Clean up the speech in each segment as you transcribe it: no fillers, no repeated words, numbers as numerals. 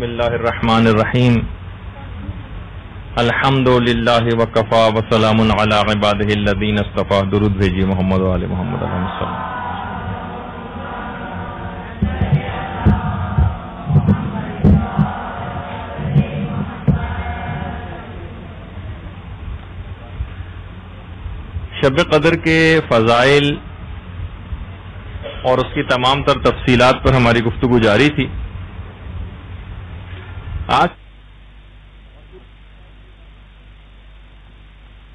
بسم اللہ الرحمن الرحیم الحمد للہ وکفا وسلام علی عبادہ الذین اصطفیٰ. درود بھیجیے محمد و آل محمد علیہ السلام. شب قدر کے فضائل اور اس کی تمام تر تفصیلات پر ہماری گفتگو جاری تھی. آج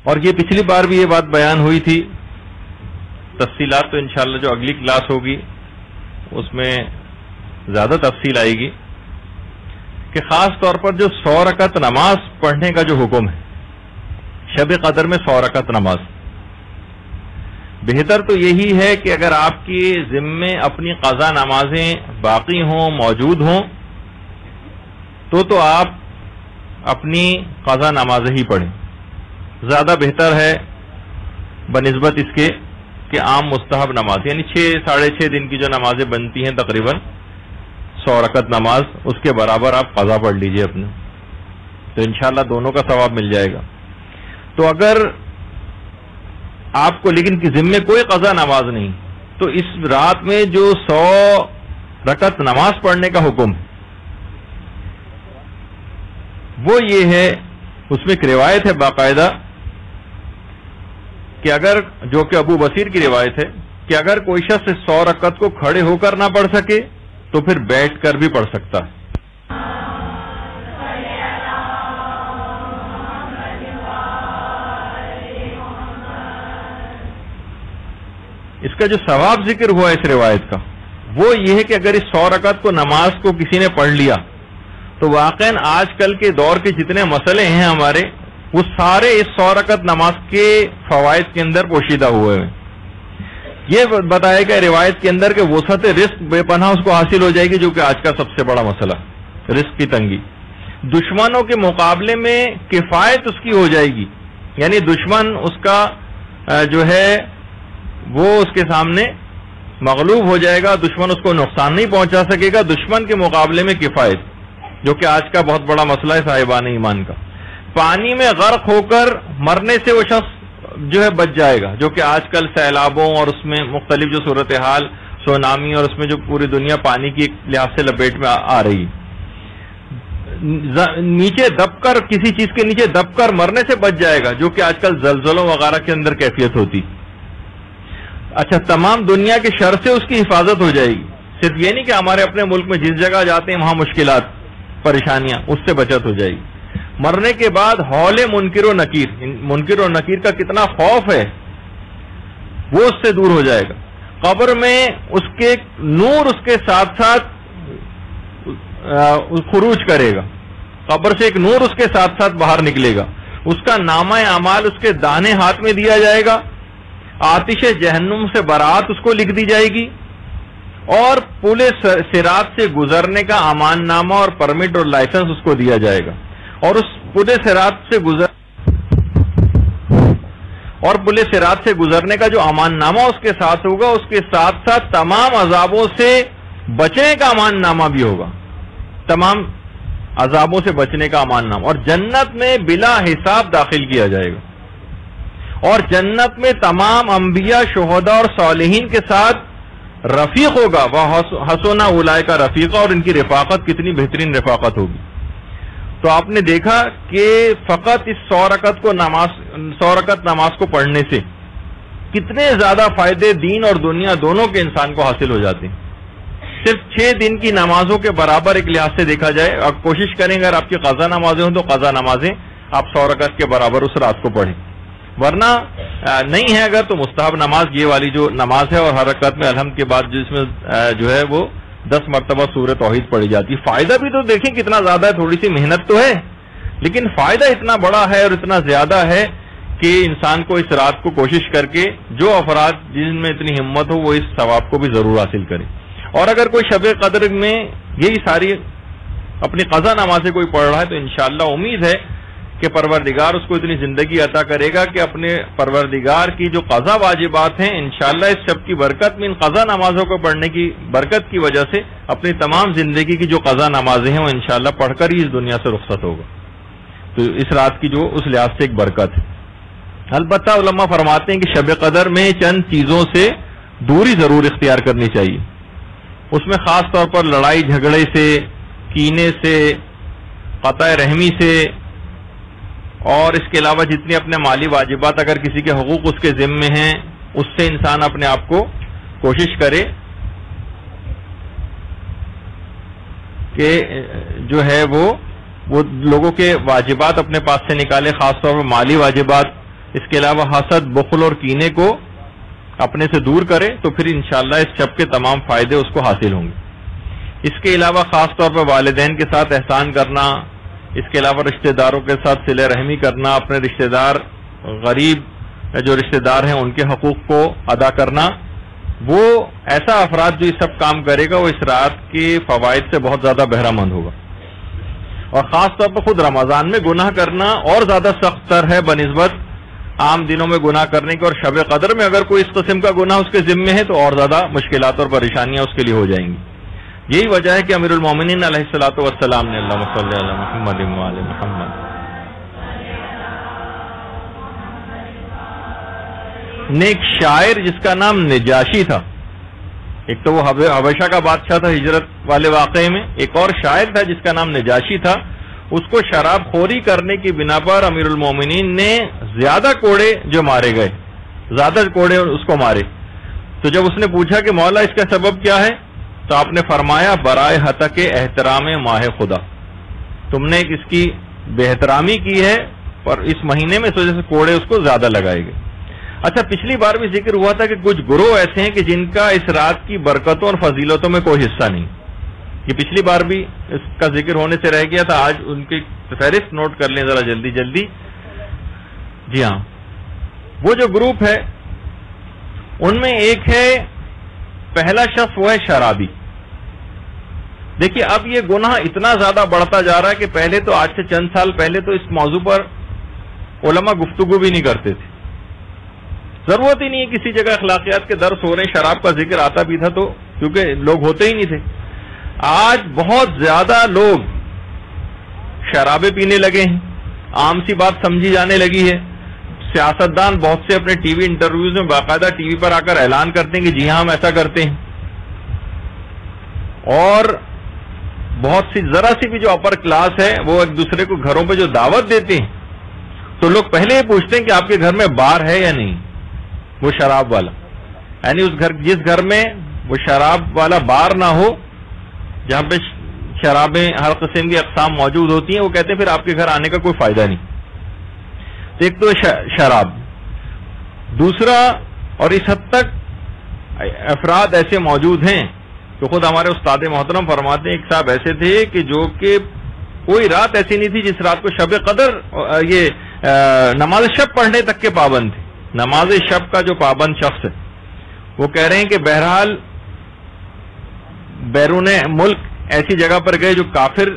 اور یہ پچھلی بار بھی یہ بات بیان ہوئی تھی. تفصیلات تو انشاءاللہ جو اگلی کلاس ہوگی اس میں زیادہ تفصیل آئے گی کہ خاص طور پر جو 100 رکعت نماز پڑھنے کا جو حکم ہے شب قدر میں 100 رکعت نماز. بہتر تو یہی ہے کہ اگر آپ کی ذمے اپنی قضا نمازیں باقی ہوں موجود ہوں تو آپ اپنی قضا نمازیں ہی پڑھیں. زیادہ بہتر ہے بنسبت اس کے کہ عام مستحب نماز یعنی 6-6.5 دن کی جو نمازیں بنتی ہیں تقریباً 100 رکعت نماز اس کے برابر آپ قضا پڑھ لیجئے اپنے, تو انشاءاللہ دونوں کا ثواب مل جائے گا. تو اگر آپ کو لیکن کی ذمے کوئی قضا نماز نہیں تو اس رات میں جو 100 رکعت نماز پڑھنے کا حکم ہے وہ یہ ہے, اس میں ایک روایت ہے باقاعدہ کہ اگر جو کہ ابو بصیر کی روایت ہے کہ اگر کوئی شخص 100 رکعت کو کھڑے ہو کر نہ پڑھ سکے تو پھر بیٹھ کر بھی پڑھ سکتا ہے. اس کا جو ثواب ذکر ہوا اس روایت کا وہ یہ ہے کہ اگر اس 100 رکعت کو نماز کو کسی نے پڑھ لیا تو واقعاً آج کل کے دور کے جتنے مسئلے ہیں ہمارے وہ سارے اس 100 رکعت نماز کے فوائد کے اندر پوشیدہ ہوئے ہیں. یہ بتایا گیا روایت کے اندر کہ وسعت رزق بے پناہ اس کو حاصل ہو جائے گی, جو کہ آج کا سب سے بڑا مسئلہ رزق کی تنگی. دشمنوں کے مقابلے میں کفایت اس کی ہو جائے گی, یعنی دشمن اس کا جو ہے وہ اس کے سامنے مغلوب ہو جائے گا, دشمن اس کو نقصان نہیں پہنچا سکے گا. دشمن کے مقابلے میں کفایت, جو کہ آج کا بہت بڑا مسئلہ ہے صاحبان ایمان کا. پانی میں غرق ہو کر مرنے سے وہ شخص جو ہے بچ جائے گا, جو کہ آج کل سیلابوں اور اس میں مختلف جو صورتحال سونامی اور اس میں جو پوری دنیا پانی کی لحاظ سے لپیٹ میں آ رہی. نیچے دب کر کسی چیز کے نیچے دب کر مرنے سے بچ جائے گا, جو کہ آج کل زلزلوں وغیرہ کے اندر کیفیت ہوتی. اچھا, تمام دنیا کے شر سے اس کی حفاظت ہو جائے گی. صرف یہ نہیں کہ ہمارے اپنے ملک میں جس جگہ جاتے ہیں وہاں مشکلات پریشانیاں, اس سے بچت ہو جائے گی. مرنے کے بعد ہول منکر و نکیر, منکر و نکیر کا کتنا خوف ہے وہ اس سے دور ہو جائے گا. قبر میں اس کے نور اس کے ساتھ ساتھ خروج کرے گا, قبر سے ایک نور اس کے ساتھ ساتھ باہر نکلے گا. اس کا نامہ اعمال اس کے داہنے ہاتھ میں دیا جائے گا. آتش جہنم سے برات اس کو لکھ دی جائے گی اور پل صراط سے گزرنے کا امان نامہ اور پرمٹ اور لائسنس اس کو دیا جائے گا. اور اس پل صراط سے گزرنے کا جو امان نامہ اس کے ساتھ ہوگا اس کے ساتھ ساتھ تمام عذابوں سے بچنے کا امان نامہ بھی ہوگا, تمام عذابوں سے بچنے کا امان نامہ. اور جنت میں بلا حساب داخل کیا جائے گا, اور جنت میں تمام انبیاء شہداء اور صالحین کے ساتھ رفیق ہوگا. وہ حسن اولئک رفیقا, اور ان کی رفاقت کتنی بہترین رفاقت ہوگی. تو آپ نے دیکھا کہ فقط اس 100 رکعت نماز کو پڑھنے سے کتنے زیادہ فائدے دین اور دنیا دونوں کے انسان کو حاصل ہو جاتے ہیں. صرف 6 دن کی نمازوں کے برابر ایک لحاظ سے دیکھا جائے, اور کوشش کریں اگر آپ کی قضا نمازیں ہوں تو قضا نمازیں آپ 100 رکعت کے برابر اس رات کو پڑھیں. ورنہ نہیں ہے اگر تو مستحب نماز یہ والی جو نماز ہے, اور ہر رکعت میں الحمد کے بعد جس میں جو ہے وہ 10 مرتبہ سورہ توحید پڑھی جاتی ہے. فائدہ بھی تو دیکھیں کتنا زیادہ ہے, تھوڑی سی محنت تو ہے لیکن فائدہ اتنا بڑا ہے اور اتنا زیادہ ہے کہ انسان کو اس رات کو کوشش کر کے جو افراد جن میں اتنی ہمت ہو وہ اس ثواب کو بھی ضرور حاصل کریں. اور اگر کوئی شب قدر میں یہی ساری اپنی قضا نمازیں کوئی پڑھ رہا ہے تو انشاءاللہ امید ہے کہ پروردگار اس کو اتنی زندگی عطا کرے گا کہ اپنے پروردگار کی جو قضا واجبات ہیں انشاءاللہ اس شب کی برکت میں، ان قضا نمازوں کو پڑھنے کی برکت کی وجہ سے اپنی تمام زندگی کی جو قضا نمازیں ہیں وہ انشاءاللہ پڑھ کر ہی اس دنیا سے رخصت ہوگا. تو اس رات کی جو اس لحاظ سے ایک برکت ہے. البتہ علماء فرماتے ہیں کہ شب قدر میں چند چیزوں سے دوری ضرور اختیار کرنی چاہیے. اس میں خاص طور پر لڑائی جھگڑے سے، کینے سے، قطع رحمی سے، اور اس کے علاوہ جتنے اپنے مالی واجبات اگر کسی کے حقوق اس کے ذمے ہیں اس سے انسان اپنے آپ کو کوشش کرے کہ جو ہے وہ لوگوں کے واجبات اپنے پاس سے نکالے، خاص طور پر مالی واجبات. اس کے علاوہ حسد، بخل اور کینے کو اپنے سے دور کرے تو پھر انشاءاللہ اس شب کے تمام فائدے اس کو حاصل ہوں گے. اس کے علاوہ خاص طور پر والدین کے ساتھ احسان کرنا، اس کے علاوہ رشتہ داروں کے ساتھ صلہ رحمی کرنا، اپنے رشتہ دار غریب جو رشتہ دار ہیں ان کے حقوق کو ادا کرنا، وہ ایسا افراد جو یہ سب کام کرے گا وہ اس رات کے فوائد سے بہت زیادہ بہرہ مند ہوگا. اور خاص طور پر خود رمضان میں گناہ کرنا اور زیادہ سخت تر ہے بنسبت عام دنوں میں گناہ کرنے کے، اور شب قدر میں اگر کوئی اس قسم کا گناہ اس کے ذمے ہے تو اور زیادہ مشکلات اور پریشانیاں اس کے لیے ہو جائیں گی. یہی وجہ ہے کہ امیر المومنین علیہ الصلوۃ والسلام نے اللہم صلی علی محمد وعلی محمد نے ایک شاعر جس کا نام نجاشی تھا، ایک تو وہ حبشہ کا بادشاہ تھا ہجرت والے واقعے میں، ایک اور شاعر تھا جس کا نام نجاشی تھا. اس کو شراب خوری کرنے کی بنا پر امیر المومنین نے زیادہ کوڑے جو مارے گئے، زیادہ کوڑے اس کو مارے. تو جب اس نے پوچھا کہ مولا اس کا سبب کیا ہے تو آپ نے فرمایا برائے حتق احترام ماہ خدا، تم نے اس کی بے احترامی کی ہے اور اس مہینے میں اس وجہ سے کوڑے اس کو زیادہ لگائے گئے. اچھا، پچھلی بار بھی ذکر ہوا تھا کہ کچھ گروہ ایسے ہیں کہ جن کا اس رات کی برکتوں اور فضیلتوں میں کوئی حصہ نہیں. یہ پچھلی بار بھی اس کا ذکر ہونے سے رہ گیا تھا، آج ان کی فہرست نوٹ کر لیں ذرا جلدی جلدی. جی ہاں، وہ جو گروپ ہے ان میں ایک ہے، پہلا شخص وہ ہے شرابی. دیکھیے اب یہ گناہ اتنا زیادہ بڑھتا جا رہا ہے کہ پہلے تو آج سے چند سال پہلے تو اس موضوع پر علماء گفتگو بھی نہیں کرتے تھے، ضرورت ہی نہیں ہے کسی جگہ اخلاقیات کے درس ہو رہے ہیں، شراب کا ذکر آتا بھی تھا تو کیونکہ لوگ ہوتے ہی نہیں تھے. آج بہت زیادہ لوگ شرابیں پینے لگے ہیں، عام سی بات سمجھی جانے لگی ہے. سیاستدان بہت سے اپنے ٹی وی انٹرویوز میں باقاعدہ ٹی وی پر آ کر اعلان کرتے ہیں کہ جی ہاں ہم ایسا کرتے ہیں. اور بہت سی ذرا سی بھی جو اپر کلاس ہے وہ ایک دوسرے کو گھروں پہ جو دعوت دیتے ہیں تو لوگ پہلے یہ پوچھتے ہیں کہ آپ کے گھر میں بار ہے یا نہیں، وہ شراب والا. یعنی اس گھر جس گھر میں وہ شراب والا بار نہ ہو، جہاں پہ شرابیں ہر قسم کی اقسام موجود ہوتی ہیں، وہ کہتے ہیں پھر آپ کے گھر آنے کا کوئی فائدہ نہیں. ایک تو شراب، دوسرا اور اس حد تک افراد ایسے موجود ہیں تو خود ہمارے استاد محترم فرماتے ہیں ایک صاحب ایسے تھے کہ جو کہ کوئی رات ایسی نہیں تھی جس رات کو شب قدر یہ نماز شب پڑھنے تک کے پابند تھے. نماز شب کا جو پابند شخص ہے وہ کہہ رہے ہیں کہ بہرحال بیرون ملک ایسی جگہ پر گئے جو کافر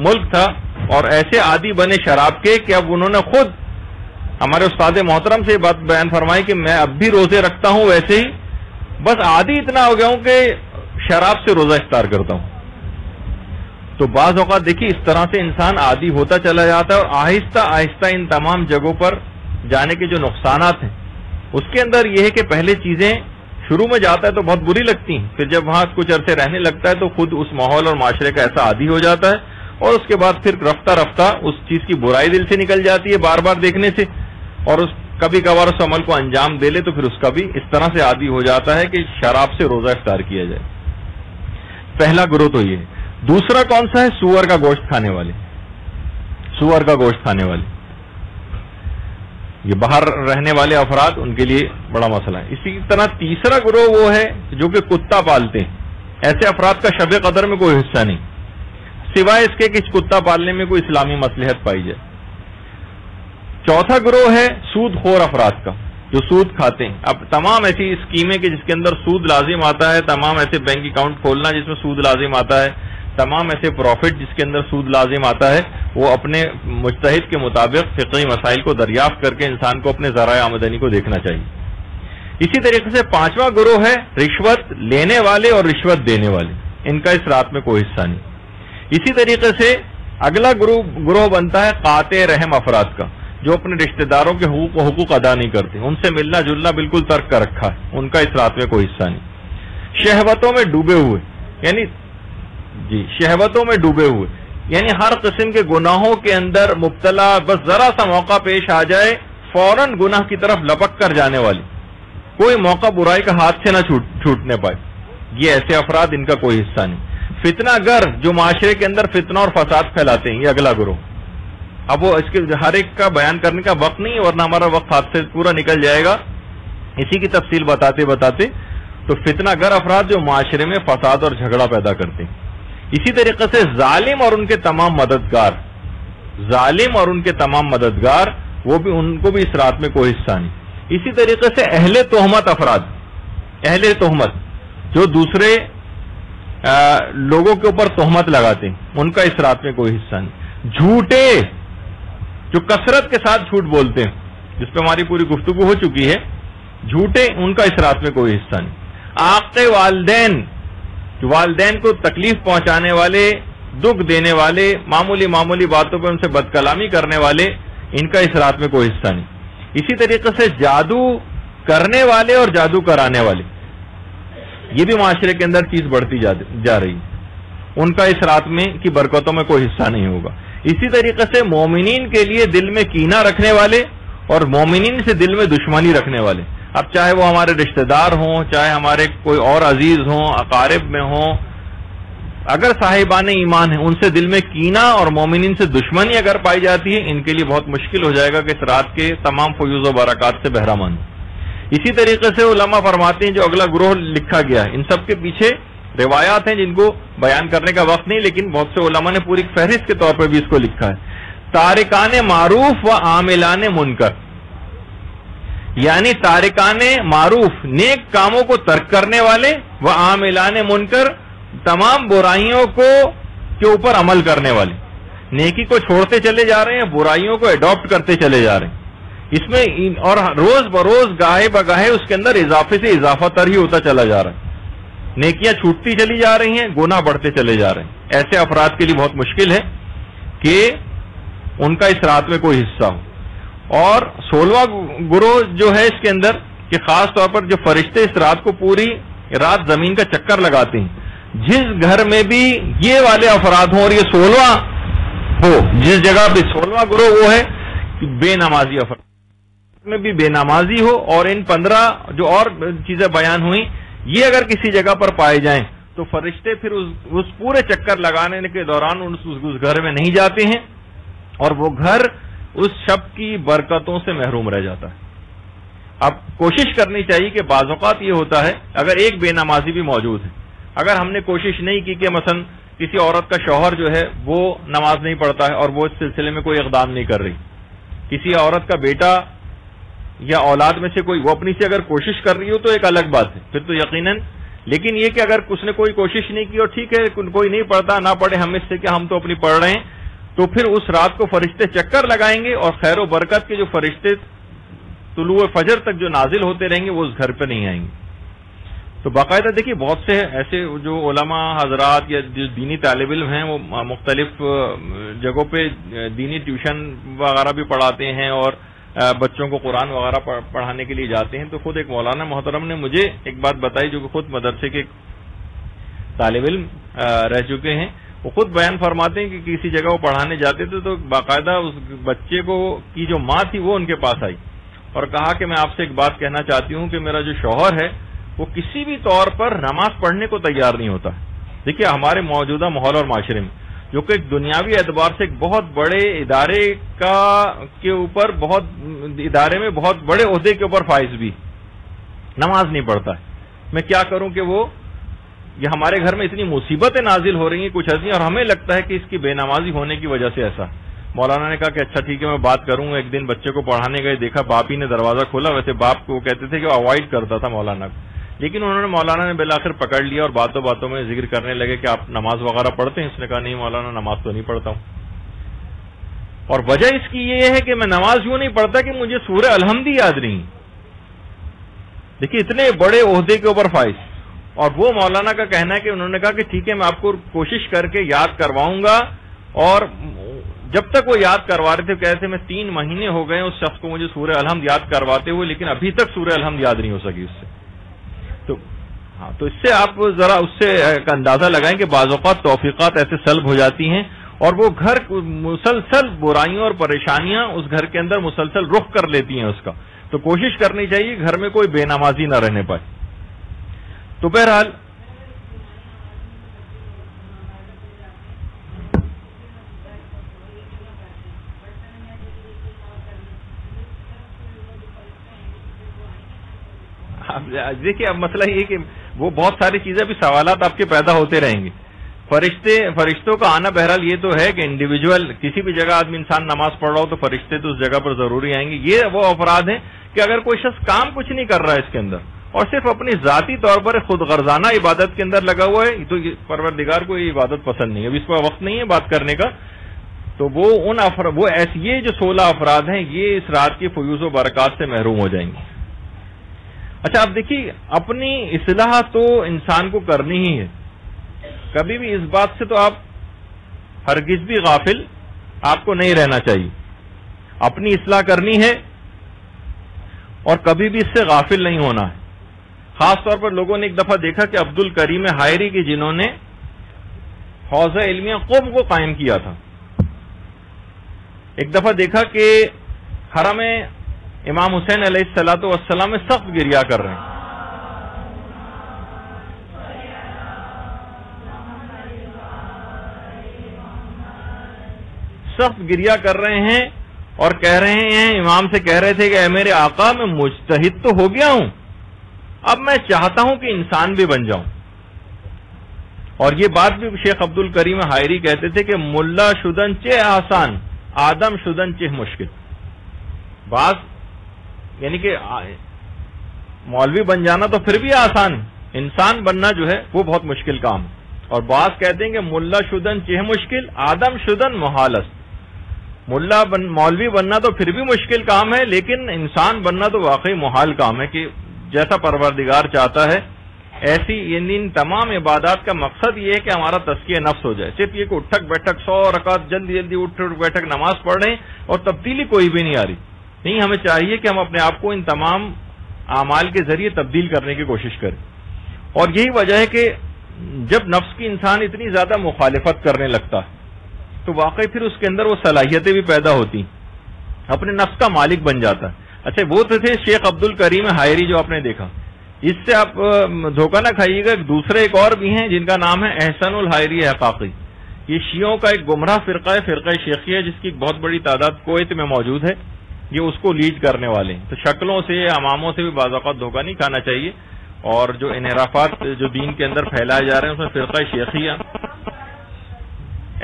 ملک تھا اور ایسے عادی بنے شراب کے کہ اب انہوں نے خود ہمارے استاد محترم سے یہ بات بیان فرمائی کہ میں اب بھی روزے رکھتا ہوں، ویسے ہی بس عادی اتنا ہو گیا ہوں کہ شراب سے روزہ افطار کرتا ہوں. تو بعض اوقات دیکھیے اس طرح سے انسان عادی ہوتا چلا جاتا ہے اور آہستہ آہستہ ان تمام جگہوں پر جانے کے جو نقصانات ہیں اس کے اندر یہ ہے کہ پہلے چیزیں شروع میں جاتا ہے تو بہت بری لگتی ہیں، پھر جب وہاں کچھ عرصے رہنے لگتا ہے تو خود اس ماحول اور معاشرے کا ایسا عادی ہو جاتا ہے اور اس کے بعد پھر رفتہ رفتہ اس چیز کی برائی دل سے نکل جاتی ہے بار بار دیکھنے سے، اور اس کبھی کبھار اس عمل کو انجام دے لے تو پھر اس کا بھی اس طرح سے عادی ہو جاتا ہے کہ شراب سے روزہ افطار کیا جائے. پہلا گروہ تو یہ ہے. دوسرا کون سا ہے؟ سور کا گوشت کھانے والے. سور کا گوشت کھانے والے یہ باہر رہنے والے افراد، ان کے لیے بڑا مسئلہ ہے. اسی طرح تیسرا گروہ وہ ہے جو کہ کتا پالتے ہیں. ایسے افراد کا شب قدر میں کوئی حصہ نہیں سوائے اس کے کہ کتا پالنے میں کوئی اسلامی مصلحت پائی جائے. چوتھا گروہ ہے سود خور افراد کا جو سود کھاتے ہیں. اب تمام ایسی اسکیمیں کہ جس کے اندر سود لازم آتا ہے، تمام ایسے بینک اکاؤنٹ کھولنا جس میں سود لازم آتا ہے، تمام ایسے پروفٹ جس کے اندر سود لازم آتا ہے وہ اپنے مجتہد کے مطابق فقہی مسائل کو دریافت کر کے انسان کو اپنے ذرائع آمدنی کو دیکھنا چاہیے. اسی طریقے سے پانچواں گروہ ہے رشوت لینے والے اور رشوت دینے والے، ان کا اس رات میں کوئی حصہ نہیں. اسی طریقے سے اگلا گروہ بنتا ہے قاطع رحم افراد کا، جو اپنے رشتہ داروں کے حقوق ادا نہیں کرتے، ان سے ملنا جلنا بالکل ترک کر رکھا ہے، ان کا اس رات میں کوئی حصہ نہیں. شہوتوں میں ڈوبے ہوئے، یعنی شہوتوں میں ڈوبے ہوئے یعنی ہر قسم کے گناہوں کے اندر مبتلا، بس ذرا سا موقع پیش آ جائے فوراً گناہ کی طرف لپک کر جانے والی، کوئی موقع برائی کا ہاتھ سے نہ چھوٹنے پائے، یہ ایسے افراد، ان کا کوئی حصہ نہیں. فتنہ گر، جو معاشرے کے اندر فتنہ اور فساد پھیلاتے ہیں، یہ اگلا گروہ. اب وہ اس کے ہر ایک کا بیان کرنے کا وقت نہیں، ورنہ ہمارا وقت ہاتھ سے پورا نکل جائے گا اسی کی تفصیل بتاتے بتاتے. تو فتنہ گر افراد جو معاشرے میں فساد اور جھگڑا پیدا کرتے ہیں. اسی طریقے سے ظالم اور ان کے تمام مددگار، ظالم اور ان کے تمام مددگار، وہ بھی، ان کو بھی اس رات میں کوئی حصہ نہیں. اسی طریقے سے اہل تہمت افراد، اہل تہمت جو دوسرے لوگوں کے اوپر تہمت لگاتے ہیں، ان کا اس رات میں کوئی حصہ نہیں. جھوٹے، جو کثرت کے ساتھ جھوٹ بولتے ہیں، جس پہ ہماری پوری گفتگو ہو چکی ہے، جھوٹے، ان کا اس رات میں کوئی حصہ نہیں. عاق والدین، جو والدین کو تکلیف پہنچانے والے، دکھ دینے والے، معمولی باتوں پہ ان سے بد کلامی کرنے والے، ان کا اس رات میں کوئی حصہ نہیں. اسی طریقے سے جادو کرنے والے اور جادو کرانے والے، یہ بھی معاشرے کے اندر چیز بڑھتی جا رہی ہے، ان کا اس رات میں کی برکتوں میں کوئی حصہ نہیں ہوگا. اسی طریقے سے مومنین کے لیے دل میں کینہ رکھنے والے اور مومنین سے دل میں دشمنی رکھنے والے، اب چاہے وہ ہمارے رشتہ دار ہوں، چاہے ہمارے کوئی اور عزیز ہوں، اقارب میں ہوں، اگر صاحبان ایمان ہیں، ان سے دل میں کینہ اور مومنین سے دشمنی اگر پائی جاتی ہے، ان کے لیے بہت مشکل ہو جائے گا کہ اس رات کے تمام فیوز و برکات سے بہرہ مند. اسی طریقے سے علماء فرماتے ہیں جو اگلا گروہ لکھا گیا ہے، ان سب کے پیچھے روایات ہیں جن کو بیان کرنے کا وقت نہیں، لیکن بہت سے علماء نے پوری فہرست کے طور پر بھی اس کو لکھا ہے. تارکان معروف و عاملان منکر، یعنی تارکان معروف، نیک کاموں کو ترک کرنے والے، و عاملان منکر، تمام برائیوں کے اوپر عمل کرنے والے، نیکی کو چھوڑتے چلے جا رہے ہیں، برائیوں کو اڈاپٹ کرتے چلے جا رہے ہیں. اس میں اور روز بروز گاہے بگاہے اس کے اندر اضافے سے اضافہ تر ہی ہوتا چلا جا رہا ہے، نیکیاں چھوٹتی چلی جا رہی ہیں، گناہ بڑھتے چلے جا رہے ہیں. ایسے افراد کے لیے بہت مشکل ہے کہ ان کا اس رات میں کوئی حصہ ہو. اور 16واں گروہ جو ہے اس کے اندر کہ خاص طور پر جو فرشتے اس رات کو پوری رات زمین کا چکر لگاتے ہیں، جس گھر میں بھی یہ والے افراد ہوں، اور یہ 16واں ہو، جس جگہ پہ 16واں گروہ وہ ہے کہ بے نمازی افراد میں بھی بے نمازی ہو، اور ان 15 جو اور چیزیں بیان ہوئیں یہ اگر کسی جگہ پر پائے جائیں تو فرشتے پھر اس پورے چکر لگانے کے دوران اس گھر میں نہیں جاتے ہیں، اور وہ گھر اس شب کی برکتوں سے محروم رہ جاتا ہے. اب کوشش کرنی چاہیے کہ بعض اوقات یہ ہوتا ہے اگر ایک بے نمازی بھی موجود ہے، اگر ہم نے کوشش نہیں کی کہ مثلا کسی عورت کا شوہر جو ہے وہ نماز نہیں پڑھتا ہے اور وہ اس سلسلے میں کوئی اقدام نہیں کر رہی، کسی عورت کا بیٹا یا اولاد میں سے کوئی وہ اپنی سے اگر کوشش کر رہی ہو تو ایک الگ بات ہے، پھر تو یقیناً. لیکن یہ کہ اگر اس نے کوئی کوشش نہیں کی اور ٹھیک ہے کوئی نہیں پڑھتا، نہ پڑھے، ہم اس سے کہ ہم تو اپنی پڑھ رہے ہیں، تو پھر اس رات کو فرشتے چکر لگائیں گے اور خیر و برکت کے جو فرشتے طلوع فجر تک جو نازل ہوتے رہیں گے وہ اس گھر پہ نہیں آئیں گے. تو باقاعدہ دیکھیے بہت سے ایسے جو علماء حضرات یا جو دینی طالب علم ہیں وہ مختلف جگہوں پہ دینی ٹیوشن وغیرہ بھی پڑھاتے ہیں اور بچوں کو قرآن وغیرہ پڑھانے کے لیے جاتے ہیں. تو خود ایک مولانا محترم نے مجھے ایک بات بتائی جو کہ خود مدرسے کے طالب علم رہ چکے ہیں. وہ خود بیان فرماتے ہیں کہ کسی جگہ وہ پڑھانے جاتے تھے تو باقاعدہ اس بچے کو کی جو ماں تھی وہ ان کے پاس آئی اور کہا کہ میں آپ سے ایک بات کہنا چاہتی ہوں کہ میرا جو شوہر ہے وہ کسی بھی طور پر نماز پڑھنے کو تیار نہیں ہوتا. دیکھیے ہمارے موجودہ ماحول اور معاشرے میں جو کہ ایک دنیاوی اعتبار سے ایک بہت بڑے ادارے کے اوپر ادارے میں بہت بڑے عہدے کے اوپر فائز بھی نماز نہیں پڑھتا ہے. میں کیا کروں کہ وہ یہ ہمارے گھر میں اتنی مصیبتیں نازل ہو رہی ہیں کچھ ایسی اور ہمیں لگتا ہے کہ اس کی بے نمازی ہونے کی وجہ سے ایسا. مولانا نے کہا کہ اچھا ٹھیک ہے میں بات کروں گا. ایک دن بچے کو پڑھانے گئے، دیکھا باپ ہی نے دروازہ کھولا. ویسے باپ کو وہ کہتے تھے کہ وہ اوائڈ کرتا تھا مولانا کو لیکن انہوں نے مولانا نے بالآخر پکڑ لیا اور باتوں باتوں میں ذکر کرنے لگے کہ آپ نماز وغیرہ پڑھتے ہیں؟ اس نے کہا نہیں مولانا نماز تو نہیں پڑھتا ہوں، اور وجہ اس کی یہ ہے کہ میں نماز یوں نہیں پڑھتا کہ مجھے سورہ الحمد یاد نہیں۔ دیکھیے اتنے بڑے عہدے کے اوپر فائز، اور وہ مولانا کا کہنا ہے کہ انہوں نے کہا کہ ٹھیک ہے میں آپ کو کوشش کر کے یاد کرواؤں گا، اور جب تک وہ یاد کروا رہے تھے کہتے میں 3 مہینے ہو گئے اس شخص کو مجھے سورہ الحمد یاد کرواتے ہوئے، لیکن ابھی تک سورہ الحمد یاد نہیں ہو سکی اس سے۔ تو ہاں، تو اس سے آپ ذرا اس سے اندازہ لگائیں کہ بعض اوقات توفیقات ایسے سلب ہو جاتی ہیں، اور وہ گھر مسلسل برائیوں اور پریشانیاں اس گھر کے اندر مسلسل رخ کر لیتی ہیں اس کا۔ تو کوشش کرنی چاہیے گھر میں کوئی بے نمازی نہ رہنے پائے۔ تو بہرحال دیکھیے اب مسئلہ یہ کہ وہ بہت ساری چیزیں بھی سوالات آپ کے پیدا ہوتے رہیں گے۔ فرشتوں کا آنا بہرحال یہ تو ہے کہ انڈیویجول کسی بھی جگہ آدمی انسان نماز پڑھ رہا ہو تو فرشتے تو اس جگہ پر ضروری آئیں گے۔ یہ وہ افراد ہیں کہ اگر کوئی شخص کام کچھ نہیں کر رہا ہے اس کے اندر اور صرف اپنی ذاتی طور پر خود غرضانہ عبادت کے اندر لگا ہوا ہے، تو پروردگار کو یہ عبادت پسند نہیں ہے، اب اس کا وقت نہیں ہے بات کرنے کا، تو وہ یہ جو 16 افراد ہیں یہ اس رات کی فیوز و برکات سے محروم ہو جائیں گے۔ اچھا اب دیکھیے اپنی اصلاح تو انسان کو کرنی ہی ہے، کبھی بھی اس بات سے تو آپ ہرگز بھی غافل آپ کو نہیں رہنا چاہیے، اپنی اصلاح کرنی ہے اور کبھی بھی اس سے غافل نہیں ہونا ہے۔ خاص طور پر لوگوں نے ایک دفعہ دیکھا کہ عبد الکریم حائری کی جنہوں نے حوزہ علمیہ قم کو قائم کیا تھا، ایک دفعہ دیکھا کہ حرم امام حسین علیہ الصلوۃ والسلام میں سخت گریا کر رہے ہیں، سخت گریا کر رہے ہیں اور کہہ رہے ہیں، امام سے کہہ رہے تھے کہ اے میرے آقا میں مجتہد تو ہو گیا ہوں، اب میں چاہتا ہوں کہ انسان بھی بن جاؤں۔ اور یہ بات بھی شیخ عبد الکریم حائری کہتے تھے کہ ملا شدن چہ آسان آدم شدن چہ مشکل، بعض یعنی کہ مولوی بن جانا تو پھر بھی آسان ہے، انسان بننا جو ہے وہ بہت مشکل کام ہے۔ اور بعض کہتے ہیں کہ ملا شدن چہ مشکل آدم شدن محالست، مولوی بننا تو پھر بھی مشکل کام ہے، لیکن انسان بننا تو واقعی محال کام ہے کہ جیسا پروردگار چاہتا ہے ایسی، یعنی ان تمام عبادات کا مقصد یہ ہے کہ ہمارا تزکیہ نفس ہو جائے، صرف یہ کہ اٹھک بیٹھک 100 رکعت جلدی جلدی اٹھ بیٹھک نماز پڑھ رہے ہیں اور تبدیلی کوئی بھی نہیں آ رہی، نہیں، ہمیں چاہیے کہ ہم اپنے آپ کو ان تمام اعمال کے ذریعے تبدیل کرنے کی کوشش کریں۔ اور یہی وجہ ہے کہ جب نفس کی انسان اتنی زیادہ مخالفت کرنے لگتا ہے تو واقعی پھر اس کے اندر وہ صلاحیتیں بھی پیدا ہوتی ہیں، اپنے نفس کا مالک بن جاتا ہے۔ اچھا وہ تو تھے شیخ عبد الکریم حائری جو آپ نے دیکھا، اس سے آپ دھوکہ نہ کھائیے گا، دوسرے ایک اور بھی ہیں جن کا نام ہے احسن الحائری احقاقی، یہ شیعوں کا ایک گمراہ فرقہ ہے، فرقہ شیخی ہے، جس کی بہت بڑی تعداد کویت میں موجود ہے، یہ اس کو لیڈ کرنے والے ہیں۔ تو شکلوں سے اماموں سے بھی بعض اوقات دھوکہ نہیں کھانا چاہیے، اور جو انحرافات جو دین کے اندر پھیلائے جا رہے ہیں اس میں فرقہ شیخیہ،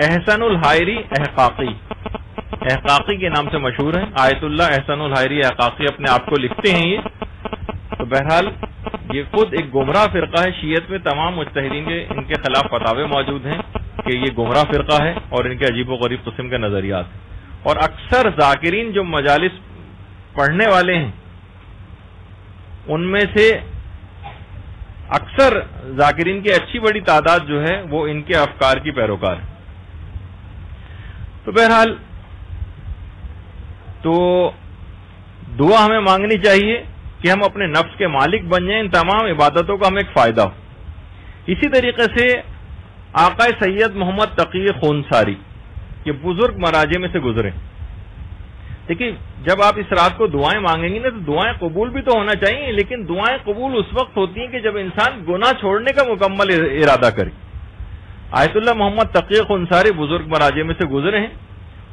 احسن الحائری احقاقی کے نام سے مشہور ہے، آیت اللہ احسن الحائری احقاقی اپنے آپ کو لکھتے ہیں یہ۔ تو بہرحال یہ خود ایک گمراہ فرقہ ہے، شیعت میں تمام مجتہدین کے ان کے خلاف فتاوے موجود ہیں کہ یہ گمراہ فرقہ ہے اور ان کے عجیب و غریب قسم کے نظریات ہیں۔ اور اکثر ذاکرین جو مجالس پڑھنے والے ہیں ان میں سے اکثر ذاکرین کی اچھی بڑی تعداد جو ہے وہ ان کے افکار کی پیروکار ہے۔ تو بہرحال تو دعا ہمیں مانگنی چاہیے کہ ہم اپنے نفس کے مالک بن جائیں، ان تمام عبادتوں کا ہمیں ایک فائدہ ہو۔ اسی طریقے سے آقا سید محمد تقی خونساری یہ بزرگ مراجع میں سے گزرے، دیکھیے جب آپ اس رات کو دعائیں مانگیں گے نا تو دعائیں قبول بھی تو ہونا چاہیے، لیکن دعائیں قبول اس وقت ہوتی ہیں کہ جب انسان گناہ چھوڑنے کا مکمل ارادہ کرے۔ آیت اللہ محمد تقی خونساری بزرگ مراجع میں سے گزرے ہیں۔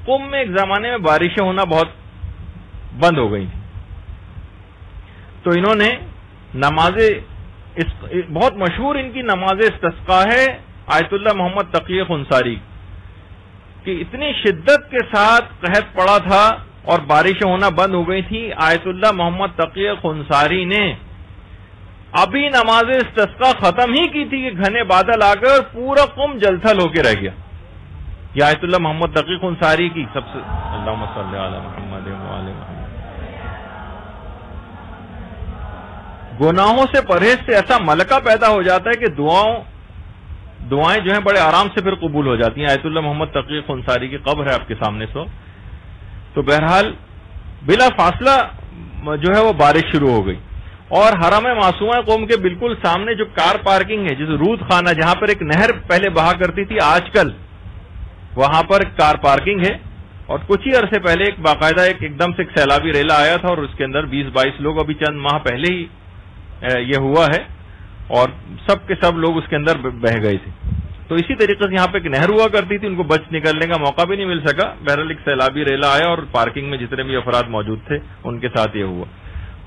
قم میں ایک زمانے میں بارشیں ہونا بہت بند ہو گئی تھی، تو انہوں نے بہت مشہور ان کی نماز استسقاء ہے آیت اللہ محمد تقی خونساری کہ اتنی شدت کے ساتھ قحط پڑا تھا اور بارشیں ہونا بند ہو گئی تھی، آیت اللہ محمد تقی خونساری نے ابھی نماز استسقا ختم ہی کی تھی کہ گھنے بادل آ گئے اور پورا قم جلتھل ہو کے رہ گیا. یہ آیت اللہ محمد تقی انصاری کی سب سے اللہم صلی علی محمد وعلی محمد. گناہوں سے پرہیز سے ایسا ملکہ پیدا ہو جاتا ہے کہ دعائیں جو ہیں بڑے آرام سے پھر قبول ہو جاتی ہیں. آیت اللہ محمد تقی انصاری کی قبر ہے آپ کے سامنے. تو بہرحال بلا فاصلہ جو ہے وہ بارش شروع ہو گئی اور حرم معصومہ قوم کے بالکل سامنے جو کار پارکنگ ہے، جسے رود خانہ جہاں پر ایک نہر پہلے بہا کرتی تھی، آج کل وہاں پر کار پارکنگ ہے. اور کچھ ہی عرصے پہلے ایک باقاعدہ ایک دم سے ایک سیلابی ریلا آیا تھا اور اس کے اندر 20-22 لوگ ابھی چند ماہ پہلے ہی یہ ہوا ہے اور سب کے سب لوگ اس کے اندر بہ گئے تھے. تو اسی طریقے سے یہاں پہ ایک نہر ہوا کرتی تھی، ان کو بچ نکلنے کا موقع بھی نہیں مل سکا. بہرحال ایک سیلابی ریلا آیا اور پارکنگ میں جتنے بھی افراد موجود تھے ان کے ساتھ یہ ہوا.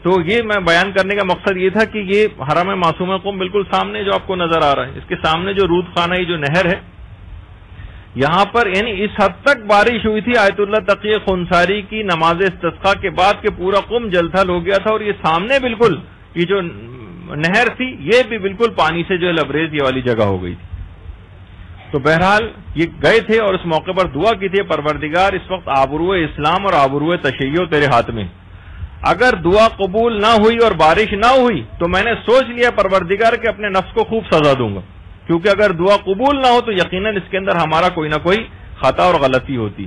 تو یہ میں بیان کرنے کا مقصد یہ تھا کہ یہ حرم معصومہ قوم بالکل سامنے جو آپ کو نظر آ رہا ہے، اس کے سامنے جو رود خانہ جو نہر ہے، یہاں پر یعنی اس حد تک بارش ہوئی تھی آیت اللہ تقی انصاری کی نماز استسقا کے بعد کہ پورا قم جلتھل ہو گیا تھا. اور یہ سامنے بالکل یہ جو نہر تھی یہ بھی بالکل پانی سے جو ہے لبریز یہ والی جگہ ہو گئی تھی. تو بہرحال یہ گئے تھے اور اس موقع پر دعا کی تھی، پروردگار اس وقت آبرو اسلام اور آبرو تشیع تیرے ہاتھ میں، اگر دعا قبول نہ ہوئی اور بارش نہ ہوئی تو میں نے سوچ لیا پروردگار کہ اپنے نفس کو خوب سزا دوں گا، کیونکہ اگر دعا قبول نہ ہو تو یقیناً اس کے اندر ہمارا کوئی نہ کوئی خطا اور غلطی ہوتی،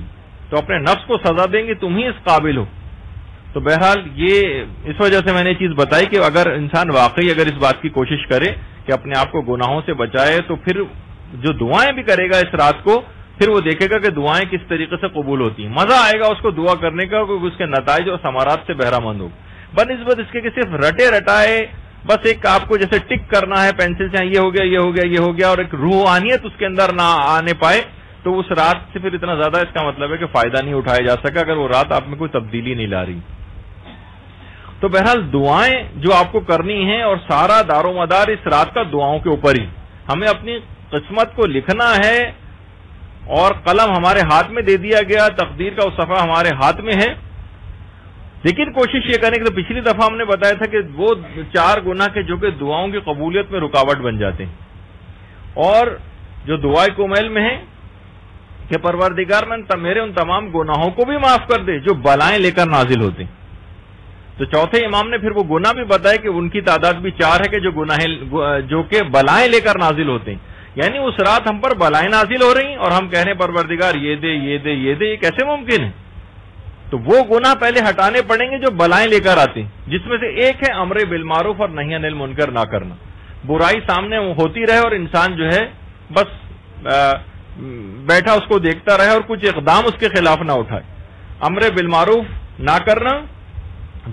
تو اپنے نفس کو سزا دیں گے، تم ہی اس قابل ہو. تو بہرحال یہ اس وجہ سے میں نے یہ چیز بتائی کہ اگر انسان واقعی اگر اس بات کی کوشش کرے کہ اپنے آپ کو گناہوں سے بچائے تو پھر جو دعائیں بھی کرے گا اس رات کو، پھر وہ دیکھے گا کہ دعائیں کس طریقے سے قبول ہوتی ہیں. مزہ آئے گا اس کو دعا کرنے کا، کیونکہ اس کے نتائج اور ثمرات سے بہرہ مند ہوگا، بنسبت اس کے کہ صرف رٹے رٹائے بس ایک آپ کو جیسے ٹک کرنا ہے پینسل سے، یہ ہو گیا یہ ہو گیا یہ ہو گیا، اور ایک روحانیت اس کے اندر نہ آنے پائے، تو اس رات سے پھر اتنا زیادہ اس کا مطلب ہے کہ فائدہ نہیں اٹھایا جا سکا اگر وہ رات آپ میں کوئی تبدیلی نہیں لا رہی. تو بہرحال دعائیں جو آپ کو کرنی ہیں اور سارا دار و مدار اس رات کا دعاؤں کے اوپر ہی. ہمیں اپنی قسمت کو لکھنا ہے اور قلم ہمارے ہاتھ میں دے دیا گیا، تقدیر کا وہ صفحہ ہمارے ہاتھ میں ہے، لیکن کوشش یہ کریں کہ تو پچھلی دفعہ ہم نے بتایا تھا کہ وہ 4 گناہ کے جو کہ دعاؤں کی قبولیت میں رکاوٹ بن جاتے ہیں، اور جو دعائے کومیل میں ہے کہ پروردگار میرے ان تمام گناہوں کو بھی معاف کر دے جو بلائیں لے کر نازل ہوتے ہیں. تو چوتھے امام نے پھر وہ گناہ بھی بتایا کہ ان کی تعداد بھی 4 ہے کہ جو کہ بلائیں لے کر نازل ہوتے ہیں. یعنی اس رات ہم پر بلائیں نازل ہو رہی ہیں اور ہم کہہ رہے ہیں پروردگار یہ دے یہ دے یہ دے، یہ کیسے ممکن ہے؟ تو وہ گناہ پہلے ہٹانے پڑیں گے جو بلائیں لے کر آتے ہیں، جس میں سے ایک ہے امر بالمعروف اور نہی عن المنکر نہ کرنا. برائی سامنے ہوتی رہے اور انسان جو ہے بس بیٹھا اس کو دیکھتا رہے اور کچھ اقدام اس کے خلاف نہ اٹھائے. امر بالمعروف نہ کرنا.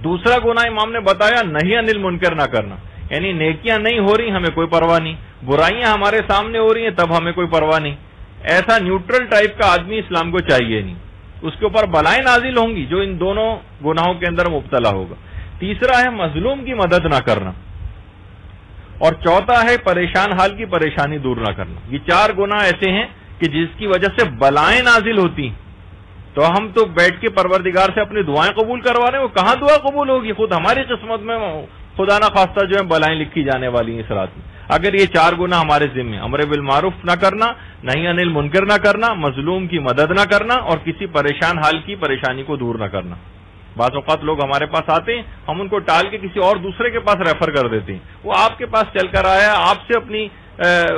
دوسرا گناہ امام نے بتایا نہی عن المنکر نہ کرنا، یعنی نیکیاں نہیں ہو رہی ہمیں کوئی پرواہ نہیں، برائیاں ہمارے سامنے ہو رہی ہیں تب ہمیں کوئی پرواہ نہیں. ایسا نیوٹرل ٹائپ کا آدمی اسلام کو چاہیے نہیں. اس کے اوپر بلائیں نازل ہوں گی جو ان دونوں گناہوں کے اندر مبتلا ہوگا. تیسرا ہے مظلوم کی مدد نہ کرنا، اور چوتھا ہے پریشان حال کی پریشانی دور نہ کرنا. یہ 4 گناہ ایسے ہیں کہ جس کی وجہ سے بلائیں نازل ہوتی ہیں. تو ہم تو بیٹھ کے پروردگار سے اپنی دعائیں قبول کروا رہے ہیں، وہ کہاں دعا قبول ہوگی؟ خود ہماری قسمت میں خدا نہ خواستہ جو ہے بلائیں لکھی جانے والی ہیں اس رات میں. اگر یہ 4 گناہ ہمارے ذمہ، امر بالمعروف نہ کرنا، نہی عن المنکر نہ کرنا، مظلوم کی مدد نہ کرنا، اور کسی پریشان حال کی پریشانی کو دور نہ کرنا. بعض اوقات لوگ ہمارے پاس آتے ہیں، ہم ان کو ٹال کے کسی اور دوسرے کے پاس ریفر کر دیتے ہیں. وہ آپ کے پاس چل کر آیا، آپ سے اپنی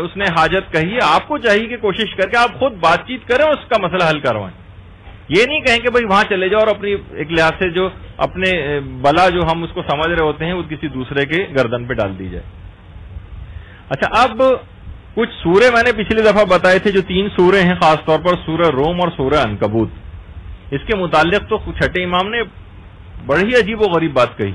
اس نے حاجت کہی ہے، آپ کو چاہیے کہ کوشش کر کے آپ خود بات چیت کریں اور اس کا مسئلہ حل کروائیں. یہ نہیں کہیں کہ بھائی وہاں چلے جاؤ اور اپنی ایک لحاظ سے جو اپنے بلا جو ہم اس کو سمجھ رہے ہوتے ہیں وہ کسی دوسرے کے گردن پہ ڈال دی جائے. اچھا، اب کچھ سورے میں نے پچھلی دفعہ بتائے تھے جو 3 سورے ہیں، خاص طور پر سورہ روم اور سورہ عنکبوت. اس کے متعلق تو چھٹے امام نے بڑی عجیب و غریب بات کہی.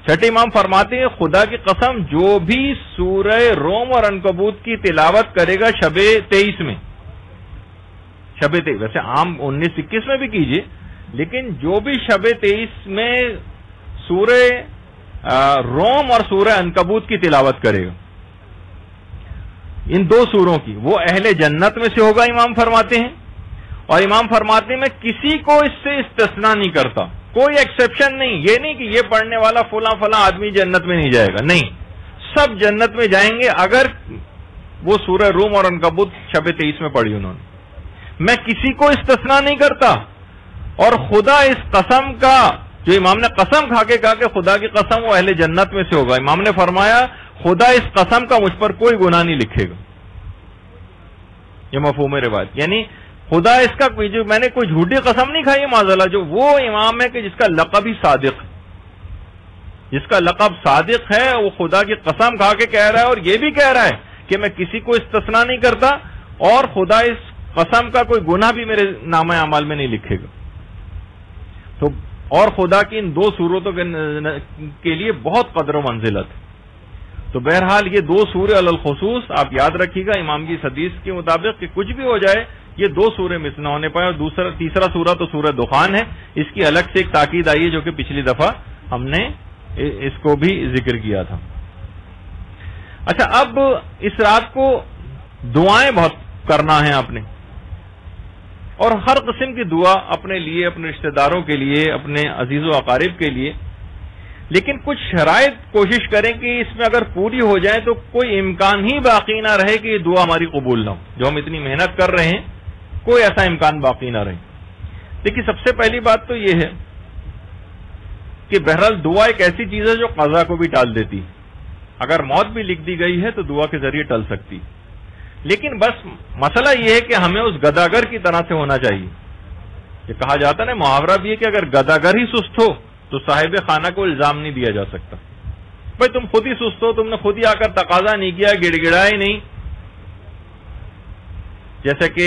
چھٹے امام فرماتے ہیں خدا کی قسم جو بھی سورہ روم اور عنکبوت کی تلاوت کرے گا شب 23 میں، شب 23 ویسے عام 19-21 میں بھی کیجیے، لیکن جو بھی شب 23 میں سورہ روم اور سورہ عنکبوت کی تلاوت کرے گا، ان 2 سوروں کی، وہ اہل جنت میں سے ہوگا امام فرماتے ہیں. اور امام فرماتے ہیں میں کسی کو اس سے استثناء نہیں کرتا، کوئی ایکسیپشن نہیں. یہ نہیں کہ یہ پڑھنے والا فلاں فلاں آدمی جنت میں نہیں جائے گا، نہیں، سب جنت میں جائیں گے اگر وہ سورہ روم اور عنکبوت شب 23 میں پڑھی انہوں نے. میں کسی کو استثنا نہیں کرتا. اور خدا اس قسم کا جو امام نے قسم کھا کے کہا کہ خدا کی قسم وہ اہل جنت میں سے ہوگا, امام نے فرمایا خدا اس قسم کا مجھ پر کوئی گناہ نہیں لکھے گا. یہ مفہوم روایت, یعنی خدا اس کا جو میں نے کوئی جھوٹی قسم نہیں کھائی معاذاللہ, جو وہ امام ہے کہ جس کا لقب ہی صادق ہے, جس کا لقب صادق ہے, وہ خدا کی قسم کھا کے کہہ رہا ہے اور یہ بھی کہہ رہا ہے کہ میں کسی کو استثنا نہیں کرتا اور خدا اس قسم کا کوئی گناہ بھی میرے نامہ اعمال میں نہیں لکھے گا. تو اور خدا کی ان دو صورتوں کے لیے بہت قدر و منزلت. تو بہرحال یہ دو سورے علی الخصوص آپ یاد رکھیے گا امام کی حدیث کے مطابق کہ کچھ بھی ہو جائے یہ دو سورے مس نہ ہونے پائے. اور تیسرا سورہ تو سورہ دخان ہے, اس کی الگ سے ایک تاکید آئی ہے جو کہ پچھلی دفعہ ہم نے اس کو بھی ذکر کیا تھا. اچھا, اب اس رات کو دعائیں بہت کرنا ہے آپ نے, اور ہر قسم کی دعا اپنے لیے, اپنے رشتہ داروں کے لیے, اپنے عزیز و اقارب کے لیے. لیکن کچھ شرائط کوشش کریں کہ اس میں اگر پوری ہو جائے تو کوئی امکان ہی باقی نہ رہے کہ یہ دعا ہماری قبول نہ ہو. جو ہم اتنی محنت کر رہے ہیں کوئی ایسا امکان باقی نہ رہے. دیکھیے, سب سے پہلی بات تو یہ ہے کہ بہرحال دعا ایک ایسی چیز ہے جو قضا کو بھی ٹال دیتی. اگر موت بھی لکھ دی گئی ہے تو دعا کے ذریعے ٹل سکتی. لیکن بس مسئلہ یہ ہے کہ ہمیں اس گداگر کی طرح سے ہونا چاہیے. یہ کہا جاتا ہے نا, محاورہ بھی ہے کہ اگر گداگر ہی سست ہو تو صاحب خانہ کو الزام نہیں دیا جا سکتا. بھائی تم خود ہی سست ہو, تم نے خود ہی آ کر تقاضا نہیں کیا, گڑ گڑا ہی نہیں. جیسے کہ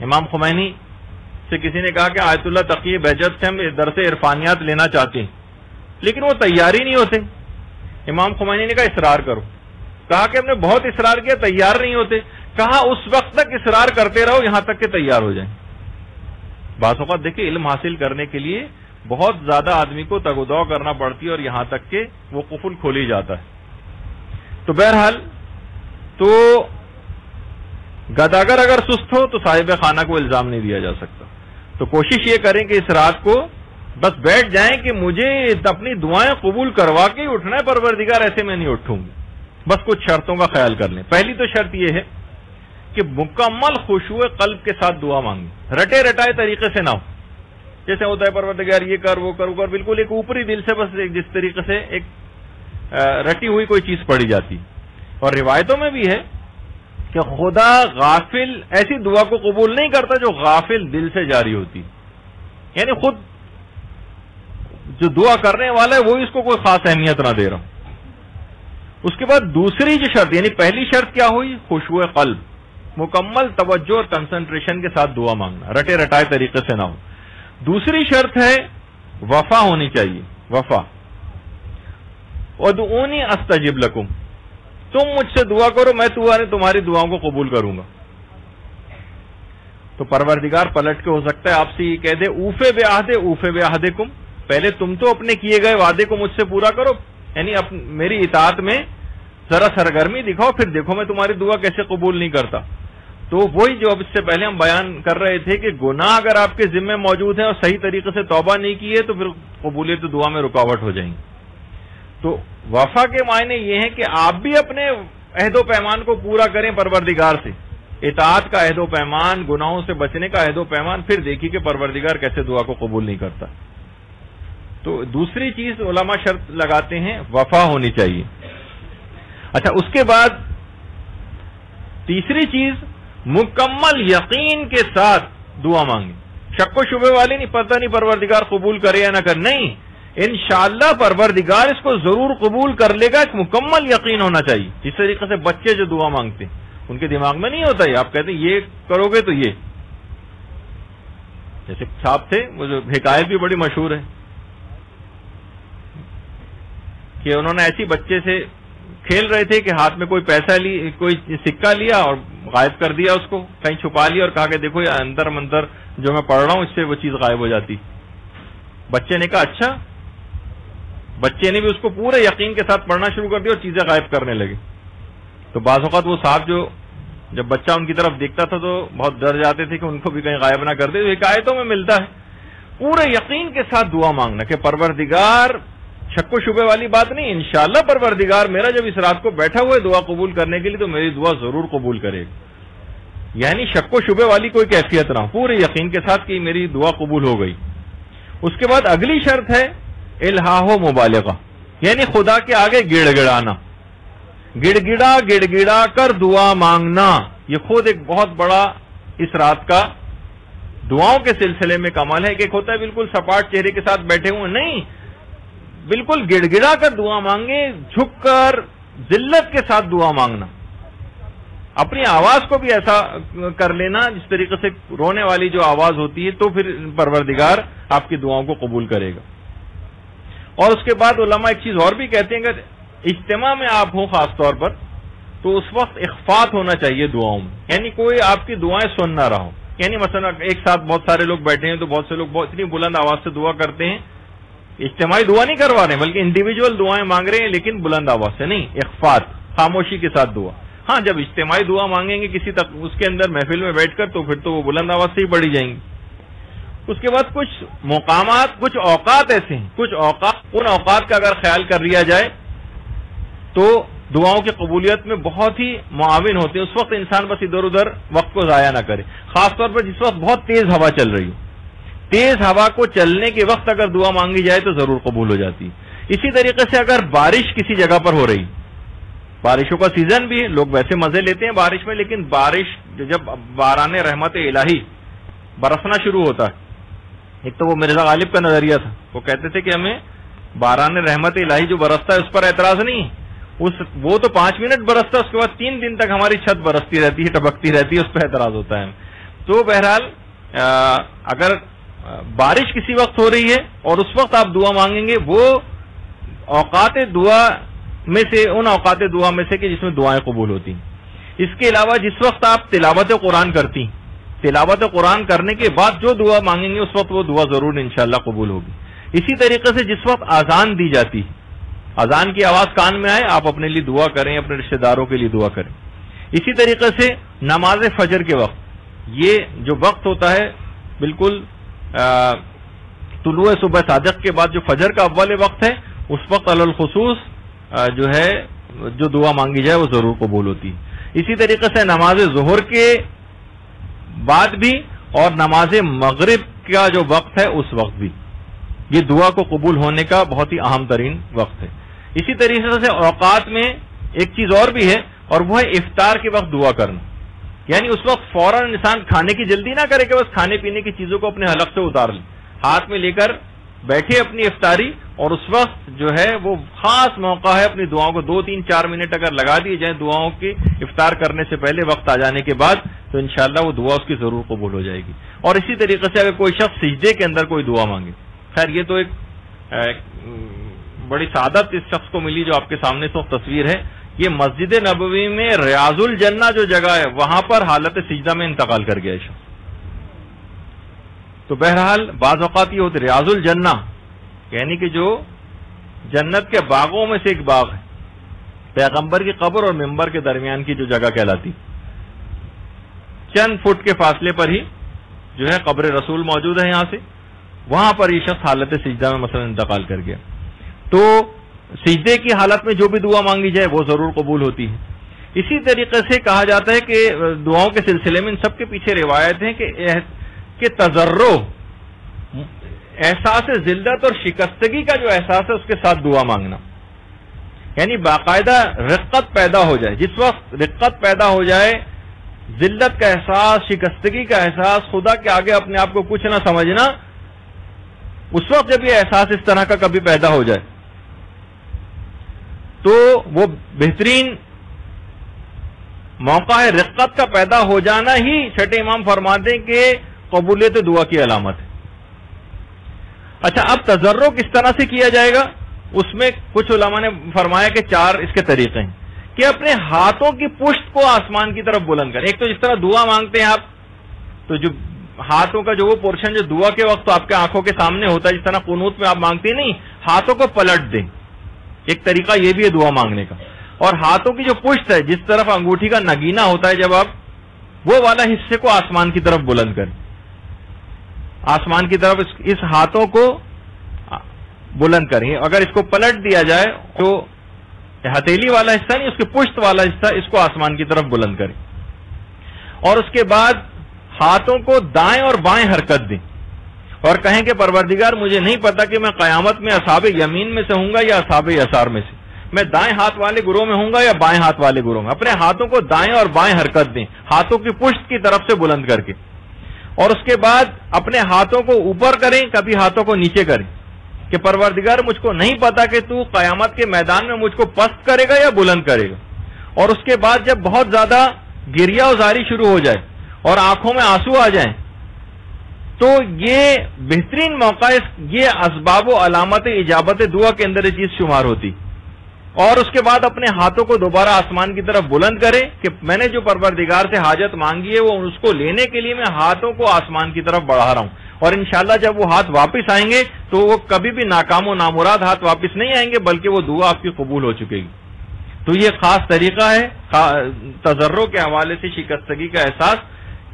امام خمینی سے کسی نے کہا کہ آیت اللہ تقی بہجت سے ہم درس عرفانیات لینا چاہتے ہیں, لیکن وہ تیار ہی نہیں ہوتے. امام خمینی نے کہا اصرار کرو. کہا کہ ہم نے بہت اصرار کیا, تیار نہیں ہوتے. کہا اس وقت تک اصرار کرتے رہو یہاں تک کہ تیار ہو جائیں. بعض اوقات دیکھیں علم حاصل کرنے کے لیے بہت زیادہ آدمی کو تگ و دو کرنا پڑتی ہے اور یہاں تک کہ وہ قفل کھول ہی جاتا ہے. تو بہرحال تو گداگر اگر سست ہو تو صاحب خانہ کو الزام نہیں دیا جا سکتا. تو کوشش یہ کریں کہ اس رات کو بس بیٹھ جائیں کہ مجھے اپنی دعائیں قبول کروا کے ہی اٹھنا ہے پروردگار, ایسے میں نہیں اٹھوں گی. بس کچھ شرطوں کا خیال کر لیں. پہلی تو شرط یہ ہے کہ مکمل خشوع قلب کے ساتھ دعا مانگیں, رٹے رٹائے طریقے سے نہ ہو. جیسے ہوتا ہے پروردگار یہ کر وہ کر, بالکل ایک اوپری دل سے بس جس طریقے سے ایک رٹی ہوئی کوئی چیز پڑی جاتی. اور روایتوں میں بھی ہے کہ خدا غافل ایسی دعا کو قبول نہیں کرتا جو غافل دل سے جاری ہوتی. یعنی خود جو دعا کرنے والا ہے وہی اس کو کوئی خاص اہمیت نہ دے رہا. اس کے بعد دوسری جو شرط, یعنی پہلی شرط کیا ہوئی, خشوع قلب, مکمل توجہ اور کنسنٹریشن کے ساتھ دعا مانگنا, رٹے رٹائے طریقے سے نہ ہو. دوسری شرط ہے وفا ہونی چاہیے, وفا. ادعونی استجب لکم, تم مجھ سے دعا کرو میں تمہاری دعاؤں کو قبول کروں گا. تو پروردگار پلٹ کے ہو سکتا ہے آپ سے یہ کہہ دے اوفے بے عہدے اوفے بے عہدکم, پہلے تم تو اپنے کیے گئے وعدے کو مجھ سے پورا کرو, یعنی میری اطاعت میں ذرا سرگرمی دکھاؤ, پھر دیکھو میں تمہاری دعا کیسے قبول نہیں کرتا. تو وہی جو اب اس سے پہلے ہم بیان کر رہے تھے کہ گناہ اگر آپ کے ذمے موجود ہیں اور صحیح طریقے سے توبہ نہیں کی ہے تو پھر قبولیت دعا میں رکاوٹ ہو جائیں گی. تو وفا کے معنی یہ ہیں کہ آپ بھی اپنے عہد و پیمان کو پورا کریں پروردگار سے, اطاعت کا عہد و پیمان, گناہوں سے بچنے کا عہد و پیمان, پھر دیکھیے کہ پروردگار کیسے دعا کو قبول نہیں کرتا. تو دوسری چیز علماء شرط لگاتے ہیں وفا ہونی چاہیے. اچھا, اس کے بعد تیسری چیز مکمل یقین کے ساتھ دعا مانگیں, شک و شبے والی نہیں, پتہ نہیں پروردگار قبول کرے یا نہ کرے, نہیں, انشاءاللہ پروردگار اس کو ضرور قبول کر لے گا. ایک مکمل یقین ہونا چاہیے. اس طریقے سے بچے جو دعا مانگتے ہیں ان کے دماغ میں نہیں ہوتا ہے, آپ کہتے ہیں یہ کرو گے تو یہ. جیسے صاحب تھے, وہ جو حکایت بھی بڑی مشہور ہے کہ انہوں نے ایسی بچے سے کھیل رہے تھے کہ ہاتھ میں کوئی پیسہ کوئی سکہ لیا اور غائب کر دیا, اس کو کہیں چھپا لیا اور کہا کہ دیکھو یہ انتر منتر جو میں پڑھ رہا ہوں اس سے وہ چیز غائب ہو جاتی. بچے نے کہا اچھا, بچے نے بھی اس کو پورے یقین کے ساتھ پڑھنا شروع کر دیا اور چیزیں غائب کرنے لگے. تو بعض اوقات وہ صاحب جو جب بچہ ان کی طرف دیکھتا تھا تو بہت ڈر جاتے تھے کہ ان کو بھی کہیں غائب نہ کر دے. حکایتوں میں ملتا ہے پورے یقین کے ساتھ دعا مانگنا کہ پروردگار شک و شبے والی بات نہیں. انشاءاللہ پروردگار میرا جب اس رات کو بیٹھا ہوا ہے دعا قبول کرنے کے لیے تو میری دعا ضرور قبول کرے گا. یعنی شک و شبے والی کوئی کیفیت نہ ہو, پورے یقین کے ساتھ کہ میری دعا قبول ہو گئی. اس کے بعد اگلی شرط ہے الہا و مبالغہ, یعنی خدا کے آگے گڑ گڑانا, گڑ گڑا کر دعا مانگنا. یہ خود ایک بہت بڑا اس رات کا دعاؤں کے سلسلے میں کمال ہے. کہ ایک ہوتا ہے بالکل سپاٹ چہرے کے ساتھ بیٹھے ہوئے, نہیں, بالکل گڑ گڑا کر دعا مانگے, جھک کر ذلت کے ساتھ دعا مانگنا. اپنی آواز کو بھی ایسا کر لینا جس طریقے سے رونے والی جو آواز ہوتی ہے, تو پھر پروردگار آپ کی دعاؤں کو قبول کرے گا. اور اس کے بعد علماء ایک چیز اور بھی کہتے ہیں کہ اجتماع میں آپ ہوں خاص طور پر, تو اس وقت اخفات ہونا چاہیے دعاؤں میں, یعنی کوئی آپ کی دعائیں سن نہ رہا ہو. یعنی مثلا ایک ساتھ بہت سارے لوگ بیٹھے ہیں تو بہت سے لوگ اتنی بلند آواز سے دعا کرتے ہیں, اجتماعی دعا نہیں کروا رہے ہیں بلکہ انڈیویجول دعائیں مانگ رہے ہیں, لیکن بلند آواز سے نہیں, اخفات, خاموشی کے ساتھ دعا. ہاں, جب اجتماعی دعا مانگیں گے کسی تک اس کے اندر محفل میں بیٹھ کر تو پھر تو وہ بلند آواز سے ہی پڑھی جائیں گی. اس کے بعد کچھ مقامات, کچھ اوقات ایسے ہیں, کچھ اوقات, ان اوقات کا اگر خیال کر لیا جائے تو دعاؤں کی قبولیت میں بہت ہی معاون ہوتے ہیں. اس وقت انسان بس ادھر ادھر وقت کو ضائع نہ کرے, خاص طور پر جس وقت بہت تیز ہوا چل رہی ہو. تیز ہوا کو چلنے کے وقت اگر دعا مانگی جائے تو ضرور قبول ہو جاتی ہے. اسی طریقے سے اگر بارش کسی جگہ پر ہو رہی, بارشوں کا سیزن بھی ہے, لوگ ویسے مزے لیتے ہیں بارش میں, لیکن بارش جب باران رحمت الہی برسنا شروع ہوتا ہے, ایک تو وہ مرزا غالب کا نظریہ تھا, وہ کہتے تھے کہ ہمیں باران رحمت الہی جو برستا ہے اس پر اعتراض نہیں, وہ تو 5 منٹ برستا ہے, اس کے بعد 3 دن تک ہماری چھت برستی رہتی ہے, ٹپکتی رہتی ہے, اس پہ اعتراض ہوتا ہے. تو بہرحال اگر بارش کسی وقت ہو رہی ہے اور اس وقت آپ دعا مانگیں گے, وہ اوقات دعا میں سے, ان اوقات دعا میں سے کہ جس میں دعائیں قبول ہوتی ہیں. اس کے علاوہ جس وقت آپ تلاوت قرآن کرتی, تلاوت قرآن کرنے کے بعد جو دعا مانگیں گے اس وقت وہ دعا ضرور انشاءاللہ قبول ہوگی. اسی طریقے سے جس وقت اذان دی جاتی, اذان کی آواز کان میں آئے, آپ اپنے لیے دعا کریں, اپنے رشتہ داروں کے لیے دعا کریں. اسی طریقے سے نماز فجر کے وقت, یہ جو وقت ہوتا ہے بالکل طلوع صبح صادق کے بعد جو فجر کا اول وقت ہے, اس وقت علی الخصوص جو ہے جو دعا مانگی جائے وہ ضرور قبول ہوتی ہے. اسی طریقے سے نماز ظہر کے بعد بھی اور نماز مغرب کا جو وقت ہے اس وقت بھی یہ دعا کو قبول ہونے کا بہت ہی اہم ترین وقت ہے. اسی طریقے سے اوقات میں ایک چیز اور بھی ہے, اور وہ ہے افطار کے وقت دعا کرنا. یعنی اس وقت فوراً انسان کھانے کی جلدی نہ کرے کہ بس کھانے پینے کی چیزوں کو اپنے حلق سے اتار لے, ہاتھ میں لے کر بیٹھے اپنی افطاری, اور اس وقت جو ہے وہ خاص موقع ہے اپنی دعاؤں کو 2, 3, 4 منٹ اگر لگا دیے جائیں دعاؤں کی افطار کرنے سے پہلے, وقت آ جانے کے بعد, تو انشاءاللہ وہ دعا اس کی ضرور قبول ہو جائے گی. اور اسی طریقے سے اگر کوئی شخص سجدے کے اندر کوئی دعا مانگے, خیر یہ تو ایک بڑی سعادت اس شخص کو ملی جو آپ کے سامنے تو تصویر ہے. یہ مسجد نبوی میں ریاض الجنہ جو جگہ ہے وہاں پر حالت سجدہ میں انتقال کر گیا شخص. تو بہرحال بعض اوقات یہ ہوتے ریاض الجنہ, یعنی کہ جو جنت کے باغوں میں سے ایک باغ ہے, پیغمبر کی قبر اور منبر کے درمیان کی جو جگہ کہلاتی, چند فٹ کے فاصلے پر ہی جو ہے قبر رسول موجود ہے یہاں سے, وہاں پر یہ شخص حالت سجدہ میں مثلا انتقال کر گیا. تو سجدے کی حالت میں جو بھی دعا مانگی جائے وہ ضرور قبول ہوتی ہے. اسی طریقے سے کہا جاتا ہے کہ دعاؤں کے سلسلے میں ان سب کے پیچھے روایت ہے کہ تضرع, احساس ذلت اور شکستگی کا جو احساس ہے اس کے ساتھ دعا مانگنا, یعنی باقاعدہ رقت پیدا ہو جائے. جس وقت رقت پیدا ہو جائے, ذلت کا احساس, شکستگی کا احساس, خدا کے آگے اپنے آپ کو کچھ نہ سمجھنا, اس وقت جب یہ احساس اس طرح کا کبھی پیدا ہو جائے تو وہ بہترین موقع ہے. رقت کا پیدا ہو جانا ہی چھٹے امام فرماتے ہیں کہ قبولیت دعا کی علامت ہے. اچھا, اب تضرع کس طرح سے کیا جائے گا, اس میں کچھ علماء نے فرمایا کہ 4 اس کے طریقے ہیں کہ اپنے ہاتھوں کی پشت کو آسمان کی طرف بلند کریں. ایک تو جس طرح دعا مانگتے ہیں آپ, تو جو ہاتھوں کا جو وہ پورشن جو دعا کے وقت تو آپ کے آنکھوں کے سامنے ہوتا ہے, جس طرح قنوت میں آپ مانگتے نہیں, ہاتھوں کو پلٹ دیں, ایک طریقہ یہ بھی ہے دعا مانگنے کا. اور ہاتھوں کی جو پشت ہے, جس طرف انگوٹھی کا نگینہ ہوتا ہے جب آپ, وہ والا حصے کو آسمان کی طرف بلند کریں, آسمان کی طرف اس ہاتھوں کو بلند کریں. اگر اس کو پلٹ دیا جائے تو ہتھیلی والا حصہ نہیں، اس کے پشت والا حصہ اس کو آسمان کی طرف بلند کریں، اور اس کے بعد ہاتھوں کو دائیں اور بائیں حرکت دیں اور کہیں کہ پروردگار مجھے نہیں پتا کہ میں قیامت میں اصحاب یمین میں سے ہوں گا یا اصحاب یسار میں سے، میں دائیں ہاتھ والے گروہ میں ہوں گا یا بائیں ہاتھ والے گروہ میں. اپنے ہاتھوں کو دائیں اور بائیں حرکت دیں، ہاتھوں کی پشت کی طرف سے بلند کر کے، اور اس کے بعد اپنے ہاتھوں کو اوپر کریں، کبھی ہاتھوں کو نیچے کریں کہ پروردگار مجھ کو نہیں پتا کہ تو قیامت کے میدان میں مجھ کو پست کرے گا یا بلند کرے گا. اور اس کے بعد جب بہت زیادہ گریہ ازاری شروع ہو جائے اور آنکھوں میں آنسو آ جائیں تو یہ بہترین موقع ہے، یہ اسباب و علامت اجابت دعا کے اندر یہ چیز شمار ہوتی. اور اس کے بعد اپنے ہاتھوں کو دوبارہ آسمان کی طرف بلند کریں کہ میں نے جو پروردگار سے حاجت مانگی ہے وہ اس کو لینے کے لیے میں ہاتھوں کو آسمان کی طرف بڑھا رہا ہوں، اور انشاءاللہ جب وہ ہاتھ واپس آئیں گے تو وہ کبھی بھی ناکام و نامراد ہاتھ واپس نہیں آئیں گے، بلکہ وہ دعا آپ کی قبول ہو چکے گی. تو یہ خاص طریقہ ہے تضرع کے حوالے سے شکستگی کا احساس،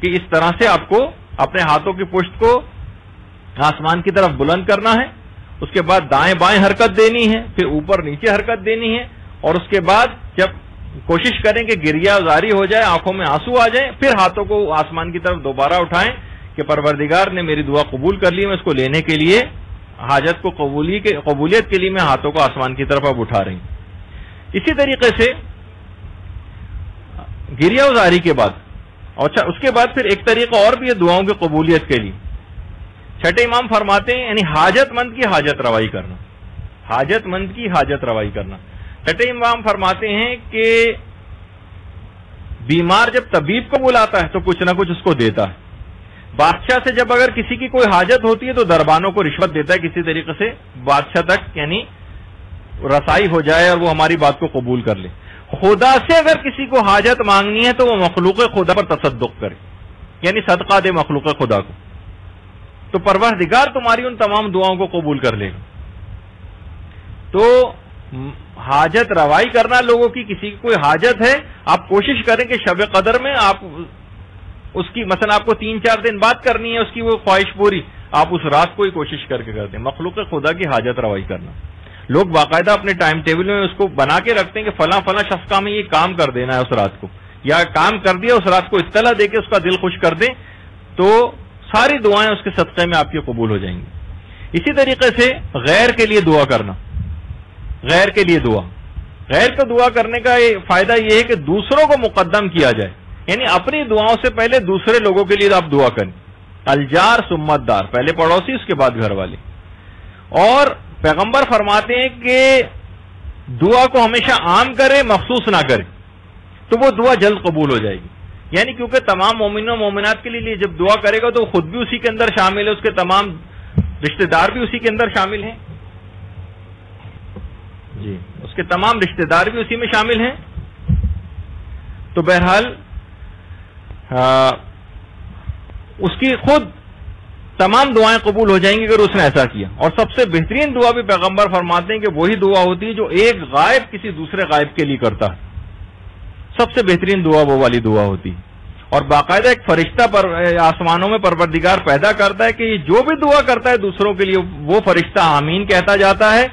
کہ اس طرح سے آپ کو اپنے ہاتھوں کی پشت کو آسمان کی طرف بلند کرنا ہے، اس کے بعد دائیں بائیں حرکت دینی ہے، پھر اوپر نیچے حرکت دینی ہے، اور اس کے بعد جب کوشش کریں کہ گریہ ازاری ہو جائے، آنکھوں میں آنسو آ جائیں، پھر ہاتھوں کو آسمان کی طرف دوبارہ اٹھائیں کہ پروردگار نے میری دعا قبول کر لی، میں اس کو لینے کے لیے حاجت کو قبولیت کے لیے میں ہاتھوں کو آسمان کی طرف اب اٹھا رہی ہوں. اسی طریقے سے گریہ ازاری کے بعد، اچھا اس کے بعد پھر ایک طریقہ اور بھی ہے دعاؤں کی قبولیت کے لیے. چھٹے امام فرماتے ہیں یعنی حاجت مند کی حاجت روائی کرنا، حاجت مند کی حاجت روائی کرنا. چھٹے امام فرماتے ہیں کہ بیمار جب طبیب کو بلاتا ہے تو کچھ نہ کچھ اس کو دیتا ہے. بادشاہ سے جب اگر کسی کی کوئی حاجت ہوتی ہے تو دربانوں کو رشوت دیتا ہے کسی طریقے سے بادشاہ تک یعنی رسائی ہو جائے اور وہ ہماری بات کو قبول کر لے. خدا سے اگر کسی کو حاجت مانگنی ہے تو وہ مخلوق خدا پر تصدق کرے، یعنی صدقہ دے مخلوق خدا کو، تو پروردگار تمہاری ان تمام دعاؤں کو قبول کر لے گا. تو حاجت روائی کرنا لوگوں کی، کسی کی کوئی حاجت ہے آپ کوشش کریں کہ شب قدر میں آپ اس کی مثلا آپ کو 3-4 دن بعد کرنی ہے اس کی وہ خواہش پوری، آپ اس رات کو ہی کوشش کر کے کرتے ہیں. مخلوق خدا کی حاجت روائی کرنا، لوگ باقاعدہ اپنے ٹائم ٹیبل میں اس کو بنا کے رکھتے ہیں کہ فلاں فلاں شخص کا ہمیں یہ کام کر دینا ہے اس رات کو، یا کام کر دیا اس رات کو اطلاع دے کے اس کا دل خوش کر دیں تو ساری دعائیں اس کے صدقے میں آپ کی قبول ہو جائیں گی. اسی طریقے سے غیر کے لیے دعا کرنا، غیر کے لیے دعا، غیر کو دعا کرنے کا فائدہ یہ ہے کہ دوسروں کو مقدم کیا جائے، یعنی اپنی دعاؤں سے پہلے دوسرے لوگوں کے لیے آپ دعا کریں. الجار سمت دار، پہلے پڑوسی اس کے بعد گھر والے. اور پیغمبر فرماتے ہیں کہ دعا کو ہمیشہ عام کرے مخصوص نہ کرے تو وہ دعا جلد قبول ہو جائے گی. یعنی کیونکہ تمام مومنوں و مومنات کے لیے جب دعا کرے گا تو خود بھی اسی کے اندر شامل ہے، اس کے تمام رشتہ دار بھی اسی کے اندر شامل ہیں، جی اس کے تمام رشتہ دار بھی اسی میں شامل ہیں. تو بہرحال اس کی خود تمام دعائیں قبول ہو جائیں گی اگر اس نے ایسا کیا. اور سب سے بہترین دعا بھی پیغمبر فرماتے ہیں کہ وہی دعا ہوتی ہے جو ایک غائب کسی دوسرے غائب کے لیے کرتا ہے. سب سے بہترین دعا وہ والی دعا ہوتی ہے. اور باقاعدہ ایک فرشتہ پر آسمانوں میں پروردگار پیدا کرتا ہے کہ جو بھی دعا کرتا ہے دوسروں کے لیے وہ فرشتہ آمین کہتا جاتا ہے،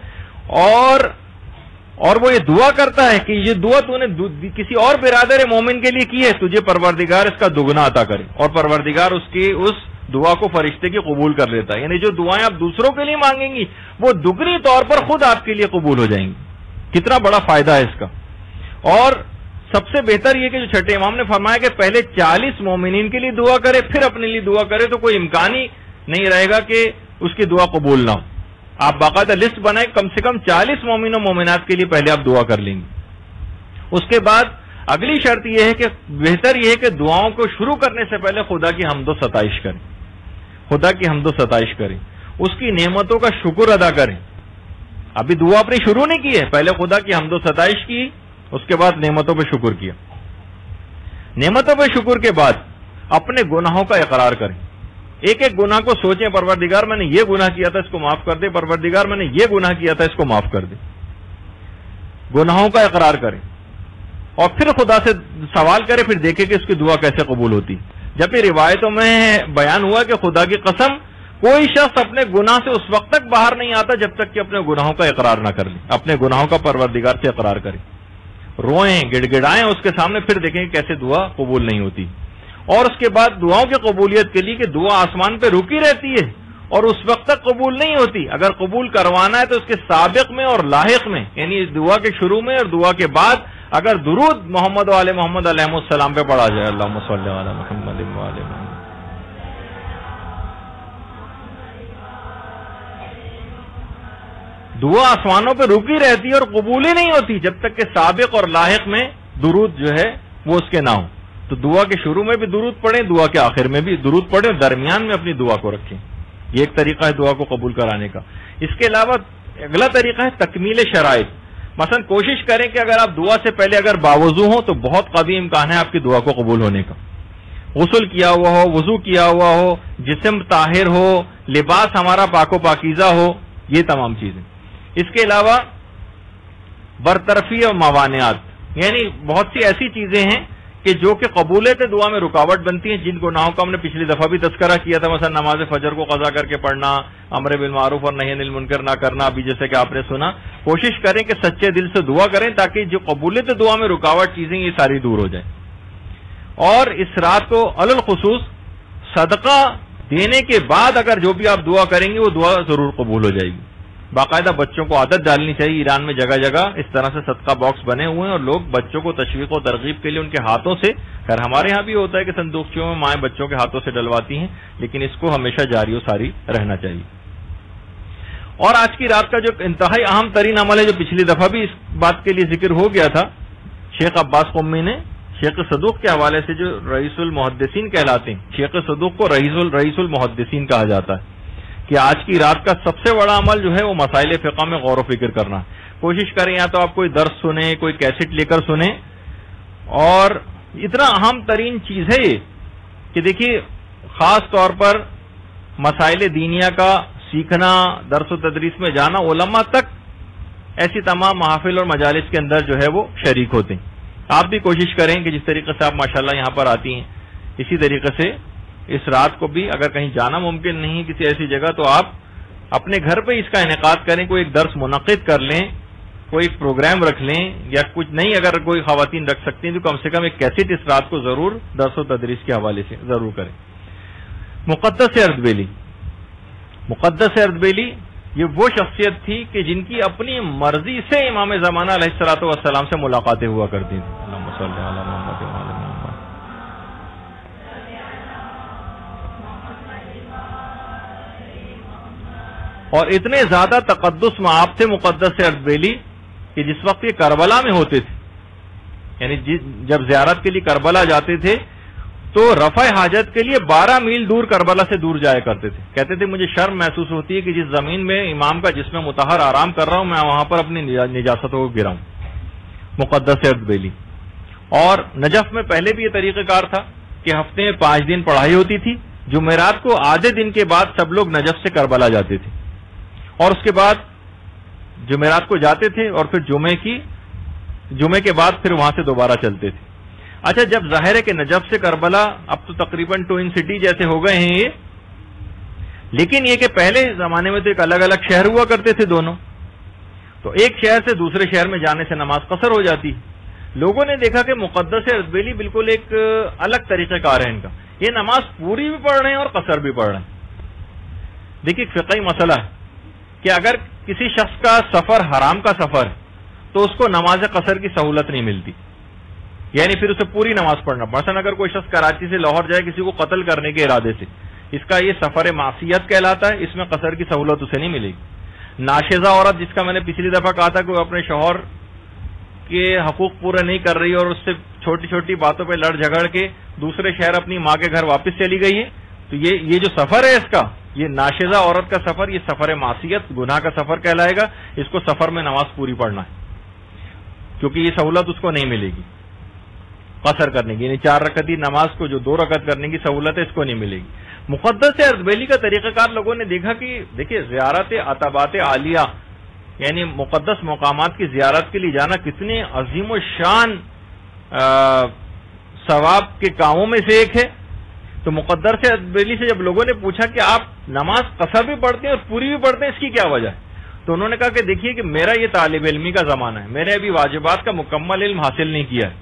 اور وہ یہ دعا کرتا ہے کہ یہ دعا تو نے کسی اور برادر مومن کے لیے کی ہے، تجھے پروردگار اس کا دگنا عطا کرے. اور پروردگار اس دعا کو فرشتے کی قبول کر لیتا ہے. یعنی جو دعائیں آپ دوسروں کے لیے مانگیں گی وہ دگنی طور پر خود آپ کے لیے قبول ہو جائیں گی. کتنا بڑا فائدہ ہے اس کا. اور سب سے بہتر یہ کہ جو چھٹے امام نے فرمایا کہ پہلے 40 مومنین کے لیے دعا کرے پھر اپنے لیے دعا کرے تو کوئی امکان ہی نہیں رہے گا کہ اس کی دعا قبول نہ ہو. آپ باقاعدہ لسٹ بنائیں، کم سے کم 40 مومن و مومنات کے لیے پہلے آپ دعا کر لیں گے. اس کے بعد اگلی شرط یہ ہے کہ بہتر یہ ہے کہ دعاؤں کو شروع کرنے سے پہلے خدا کی حمد و ستائش کریں، خدا کی حمد و ستائش کریں، اس کی نعمتوں کا شکر ادا کریں. ابھی دعا اپنی شروع نہیں کی ہے، پہلے خدا کی حمد و ستائش کی، اس کے بعد نعمتوں پہ شکر کیا. نعمتوں پہ شکر کے بعد اپنے گناہوں کا اقرار کریں. ایک ایک گناہ کو سوچیں، پروردگار میں نے یہ گناہ کیا تھا اس کو معاف کر دے، پروردگار میں نے یہ گناہ کیا تھا اس کو معاف کر دے. گناہوں کا اقرار کریں اور پھر خدا سے سوال کریں، پھر دیکھیں کہ اس کی دعا کیسے قبول ہوتی. جب یہ روایتوں میں بیان ہوا کہ خدا کی قسم کوئی شخص اپنے گناہ سے اس وقت تک باہر نہیں آتا جب تک کہ اپنے گناہوں کا اقرار نہ کر لے، اپنے گناہوں کا پروردگار سے اقرار کرے، روئیں گڑ گڑائیں اس کے سامنے، پھر دیکھیں کیسے دعا قبول نہیں ہوتی۔ اور اس کے بعد دعاؤں کی قبولیت کے لیے کہ دعا آسمان پہ رکی رہتی ہے اور اس وقت تک قبول نہیں ہوتی، اگر قبول کروانا ہے تو اس کے سابق میں اور لاحق میں، یعنی دعا کے شروع میں اور دعا کے بعد اگر درود محمد و آل محمد علیہ السلام پہ پڑھا جائے، اللہم صلی علی محمد و آل محمد۔ دعا آسمانوں پہ رکی رہتی ہے اور قبول ہی نہیں ہوتی جب تک کہ سابق اور لاحق میں درود جو ہے وہ اس کے نہ ہو۔ تو دعا کے شروع میں بھی درود پڑھیں، دعا کے آخر میں بھی درود پڑھیں اور درمیان میں اپنی دعا کو رکھیں، یہ ایک طریقہ ہے دعا کو قبول کرانے کا۔ اس کے علاوہ اگلا طریقہ ہے تکمیل شرائط، مثلا کوشش کریں کہ اگر آپ دعا سے پہلے اگر باوضو ہوں تو بہت قوی امکان ہے آپ کی دعا کو قبول ہونے کا، غسل کیا ہوا ہو، وضو کیا ہوا ہو، جسم طاہر ہو، لباس ہمارا پاک و پاکیزہ ہو، یہ تمام چیزیں۔ اس کے علاوہ برطرفی اور موانعات، یعنی بہت سی ایسی چیزیں ہیں کہ جو کہ قبولیت دعا میں رکاوٹ بنتی ہیں، جن گناہوں کا ہم نے پچھلی دفعہ بھی تذکرہ کیا تھا، مثلا نماز فجر کو قضا کر کے پڑھنا، امر بالمعروف اور نہی عن المنکر نہ کرنا، ابھی جیسے کہ آپ نے سنا۔ کوشش کریں کہ سچے دل سے دعا کریں تاکہ جو قبولیت دعا میں رکاوٹ چیزیں یہ ساری دور ہو جائیں۔ اور اس رات کو علی الخصوص صدقہ دینے کے بعد اگر جو بھی آپ دعا کریں گے وہ دعا ضرور قبول ہو جائے گی۔ باقاعدہ بچوں کو عادت ڈالنی چاہیے، ایران میں جگہ جگہ اس طرح سے صدقہ باکس بنے ہوئے ہیں اور لوگ بچوں کو تشویق و ترغیب کے لیے ان کے ہاتھوں سے، خیر ہمارے ہاں بھی ہوتا ہے کہ صندوقچیوں میں مائیں بچوں کے ہاتھوں سے ڈلواتی ہیں، لیکن اس کو ہمیشہ جاری و ساری رہنا چاہیے۔ اور آج کی رات کا جو انتہائی اہم ترین عمل ہے، جو پچھلی دفعہ بھی اس بات کے لیے ذکر ہو گیا تھا، شیخ عباس قمی نے شیخ صدوق کے حوالے سے جو رئیس المحدثین کہلاتے ہیں، شیخ صدوق کو رئیس المحدثین کہا جاتا ہے، کہ آج کی رات کا سب سے بڑا عمل جو ہے وہ مسائل فقہ میں غور و فکر کرنا۔ کوشش کریں یا تو آپ کوئی درس سنیں، کوئی کیسٹ لے کر سنیں، اور اتنا اہم ترین چیز ہے یہ کہ دیکھیے خاص طور پر مسائل دینیہ کا سیکھنا، درس و تدریس میں جانا، علماء تک ایسی تمام محافل اور مجالس کے اندر جو ہے وہ شریک ہوتے ہیں۔ آپ بھی کوشش کریں کہ جس طریقے سے آپ ماشاءاللہ یہاں پر آتی ہیں اسی طریقے سے اس رات کو بھی، اگر کہیں جانا ممکن نہیں ہے کسی ایسی جگہ تو آپ اپنے گھر پہ اس کا انعقاد کریں، کوئی ایک درس منعقد کر لیں، کوئی ایک پروگرام رکھ لیں، یا کچھ نہیں اگر کوئی خواتین رکھ سکتی ہیں تو کم سے کم ایک کیسٹ اس رات کو ضرور درس و تدریس کے حوالے سے ضرور کریں۔ مقدس اردبیلی، مقدس اردبیلی یہ وہ شخصیت تھی کہ جن کی اپنی مرضی سے امام زمانہ علیہ الصلوۃ والسلام سے ملاقاتیں ہوا کرتی تھیں۔ اللہم صلی علی محمد و آل محمد۔ اور اتنے زیادہ تقدس معاف تھے مقدس اردبیلی کہ جس وقت یہ کربلا میں ہوتے تھے، یعنی جب زیارت کے لیے کربلا جاتے تھے تو رفع حاجت کے لیے 12 میل دور کربلا سے دور جایا کرتے تھے۔ کہتے تھے مجھے شرم محسوس ہوتی ہے کہ جس زمین میں امام کا جسم مطہر آرام کر رہا ہوں میں وہاں پر اپنی نجاستوں کو گراؤں۔ مقدس اردبیلی۔ اور نجف میں پہلے بھی یہ طریقہ کار تھا کہ ہفتے میں 5 دن پڑھائی ہوتی تھی، جمعرات کو آدھے دن کے بعد سب لوگ نجف سے کربلا جاتے تھے، اور اس کے بعد جمعرات کو جاتے تھے اور پھر جمعے کے بعد پھر وہاں سے دوبارہ چلتے تھے۔ اچھا، جب ظاہر ہے کہ نجف سے کربلا اب تو تقریباً ٹوئن سٹی جیسے ہو گئے ہیں یہ، لیکن یہ کہ پہلے زمانے میں تو ایک الگ الگ شہر ہوا کرتے تھے دونوں، تو ایک شہر سے دوسرے شہر میں جانے سے نماز قصر ہو جاتی۔ لوگوں نے دیکھا کہ مقدس اردبیلی بالکل ایک الگ طریقہ کار ہے ان کا، یہ نماز پوری بھی پڑھ رہے ہیں اور قصر بھی پڑھ رہے ہیں۔ دیکھیے فقہی مسئلہ ہے کہ اگر کسی شخص کا سفر حرام کا سفر ہے تو اس کو نماز قصر کی سہولت نہیں ملتی، یعنی پھر اسے پوری نماز پڑھنا۔ مثلا اگر کوئی شخص کراچی سے لاہور جائے کسی کو قتل کرنے کے ارادے سے، اس کا یہ سفر معصیت کہلاتا ہے، اس میں قصر کی سہولت اسے نہیں ملے گی۔ ناشزہ عورت جس کا میں نے پچھلی دفعہ کہا تھا کہ وہ اپنے شوہر کے حقوق پورے نہیں کر رہی اور اس سے چھوٹی چھوٹی باتوں پہ لڑ جھگڑ کے دوسرے شہر اپنی ماں کے گھر واپس چلی گئی ہے، تو یہ جو سفر ہے اس کا، یہ ناشزہ عورت کا سفر، یہ سفر معصیت گناہ کا سفر کہلائے گا۔ اس کو سفر میں نماز پوری پڑھنا ہے کیونکہ یہ سہولت اس کو نہیں ملے گی قصر کرنے کی، یعنی 4 رکعتی نماز کو جو 2 رکعت کرنے کی سہولت ہے اس کو نہیں ملے گی۔ مقدس اردبیلی کا طریقہ کار لوگوں نے دیکھا کہ دیکھیے زیارت عتبات عالیہ، یعنی مقدس مقامات کی زیارت کے لیے جانا کتنے عظیم و شان ثواب کے کاموں میں سے ایک ہے۔ تو مقدر سے بریلی سے جب لوگوں نے پوچھا کہ آپ نماز قصر بھی پڑھتے ہیں اور پوری بھی پڑھتے ہیں، اس کی کیا وجہ ہے؟ تو انہوں نے کہا کہ دیکھیے کہ میرا یہ طالب علمی کا زمانہ ہے، میں نے ابھی واجبات کا مکمل علم حاصل نہیں کیا ہے،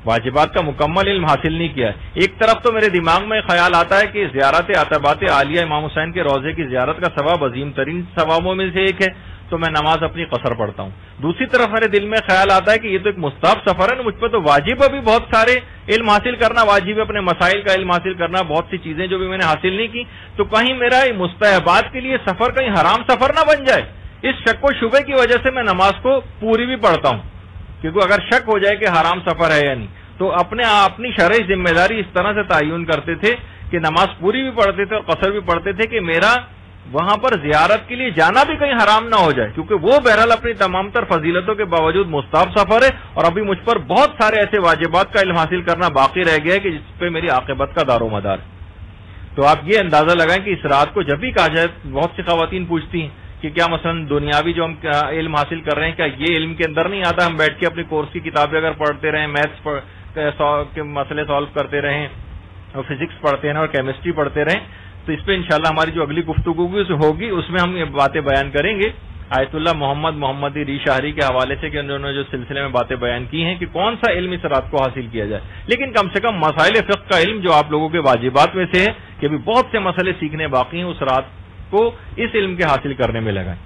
واجبات کا مکمل علم حاصل نہیں کیا ہے۔ ایک طرف تو میرے دماغ میں خیال آتا ہے کہ زیارت عتبات عالیہ امام حسین کے روضے کی زیارت کا ثواب عظیم ترین ثوابوں میں سے ایک ہے، تو میں نماز اپنی قصر پڑھتا ہوں۔ دوسری طرف میرے دل میں خیال آتا ہے کہ یہ تو ایک مستحب سفر ہے نا، مجھ پہ تو واجب ابھی بہت سارے علم حاصل کرنا واجب ہے، اپنے مسائل کا علم حاصل کرنا، بہت سی چیزیں جو بھی میں نے حاصل نہیں کی، تو کہیں میرا مستحبات کے لیے سفر کہیں حرام سفر نہ بن جائے۔ اس شک و شبے کی وجہ سے میں نماز کو پوری بھی پڑھتا ہوں، کیونکہ اگر شک ہو جائے کہ حرام سفر ہے یا نہیں، تو اپنی شرعی ذمہ داری اس طرح سے تعین کرتے تھے کہ نماز پوری بھی پڑھتے تھے اور قصر بھی پڑھتے تھے کہ میرا وہاں پر زیارت کے لیے جانا بھی کہیں حرام نہ ہو جائے، کیونکہ وہ بہرحال اپنی تمام تر فضیلتوں کے باوجود مستحب سفر ہے، اور ابھی مجھ پر بہت سارے ایسے واجبات کا علم حاصل کرنا باقی رہ گیا ہے کہ جس پہ میری عاقبت کا دار و مدار ہے۔ تو آپ یہ اندازہ لگائیں کہ اس رات کو جب بھی کہا جائے، بہت سی خواتین پوچھتی ہیں کہ کیا مثلا دنیاوی جو ہم علم حاصل کر رہے ہیں، کیا یہ علم کے اندر نہیں آتا؟ ہم بیٹھ کے اپنی کورس کی کتابیں اگر پڑھتے رہیں، میتھس کے مسئلے سالو کرتے رہیں اور فزکس پڑھتے رہیں اور کیمسٹری پڑھتے رہیں، تو اس پہ انشاءاللہ ہماری جو اگلی گفتگو ہوگی اس میں ہم یہ باتیں بیان کریں گے آیت اللہ محمدی ری شاہری کے حوالے سے، کہ انہوں نے جو سلسلے میں باتیں بیان کی ہیں کہ کون سا علم اس رات کو حاصل کیا جائے، لیکن کم سے کم مسائل فقہ کا علم جو آپ لوگوں کے واجبات میں سے ہے کہ ابھی بہت سے مسئلے سیکھنے باقی ہیں، اس رات کو اس علم کے حاصل کرنے میں لگائیں۔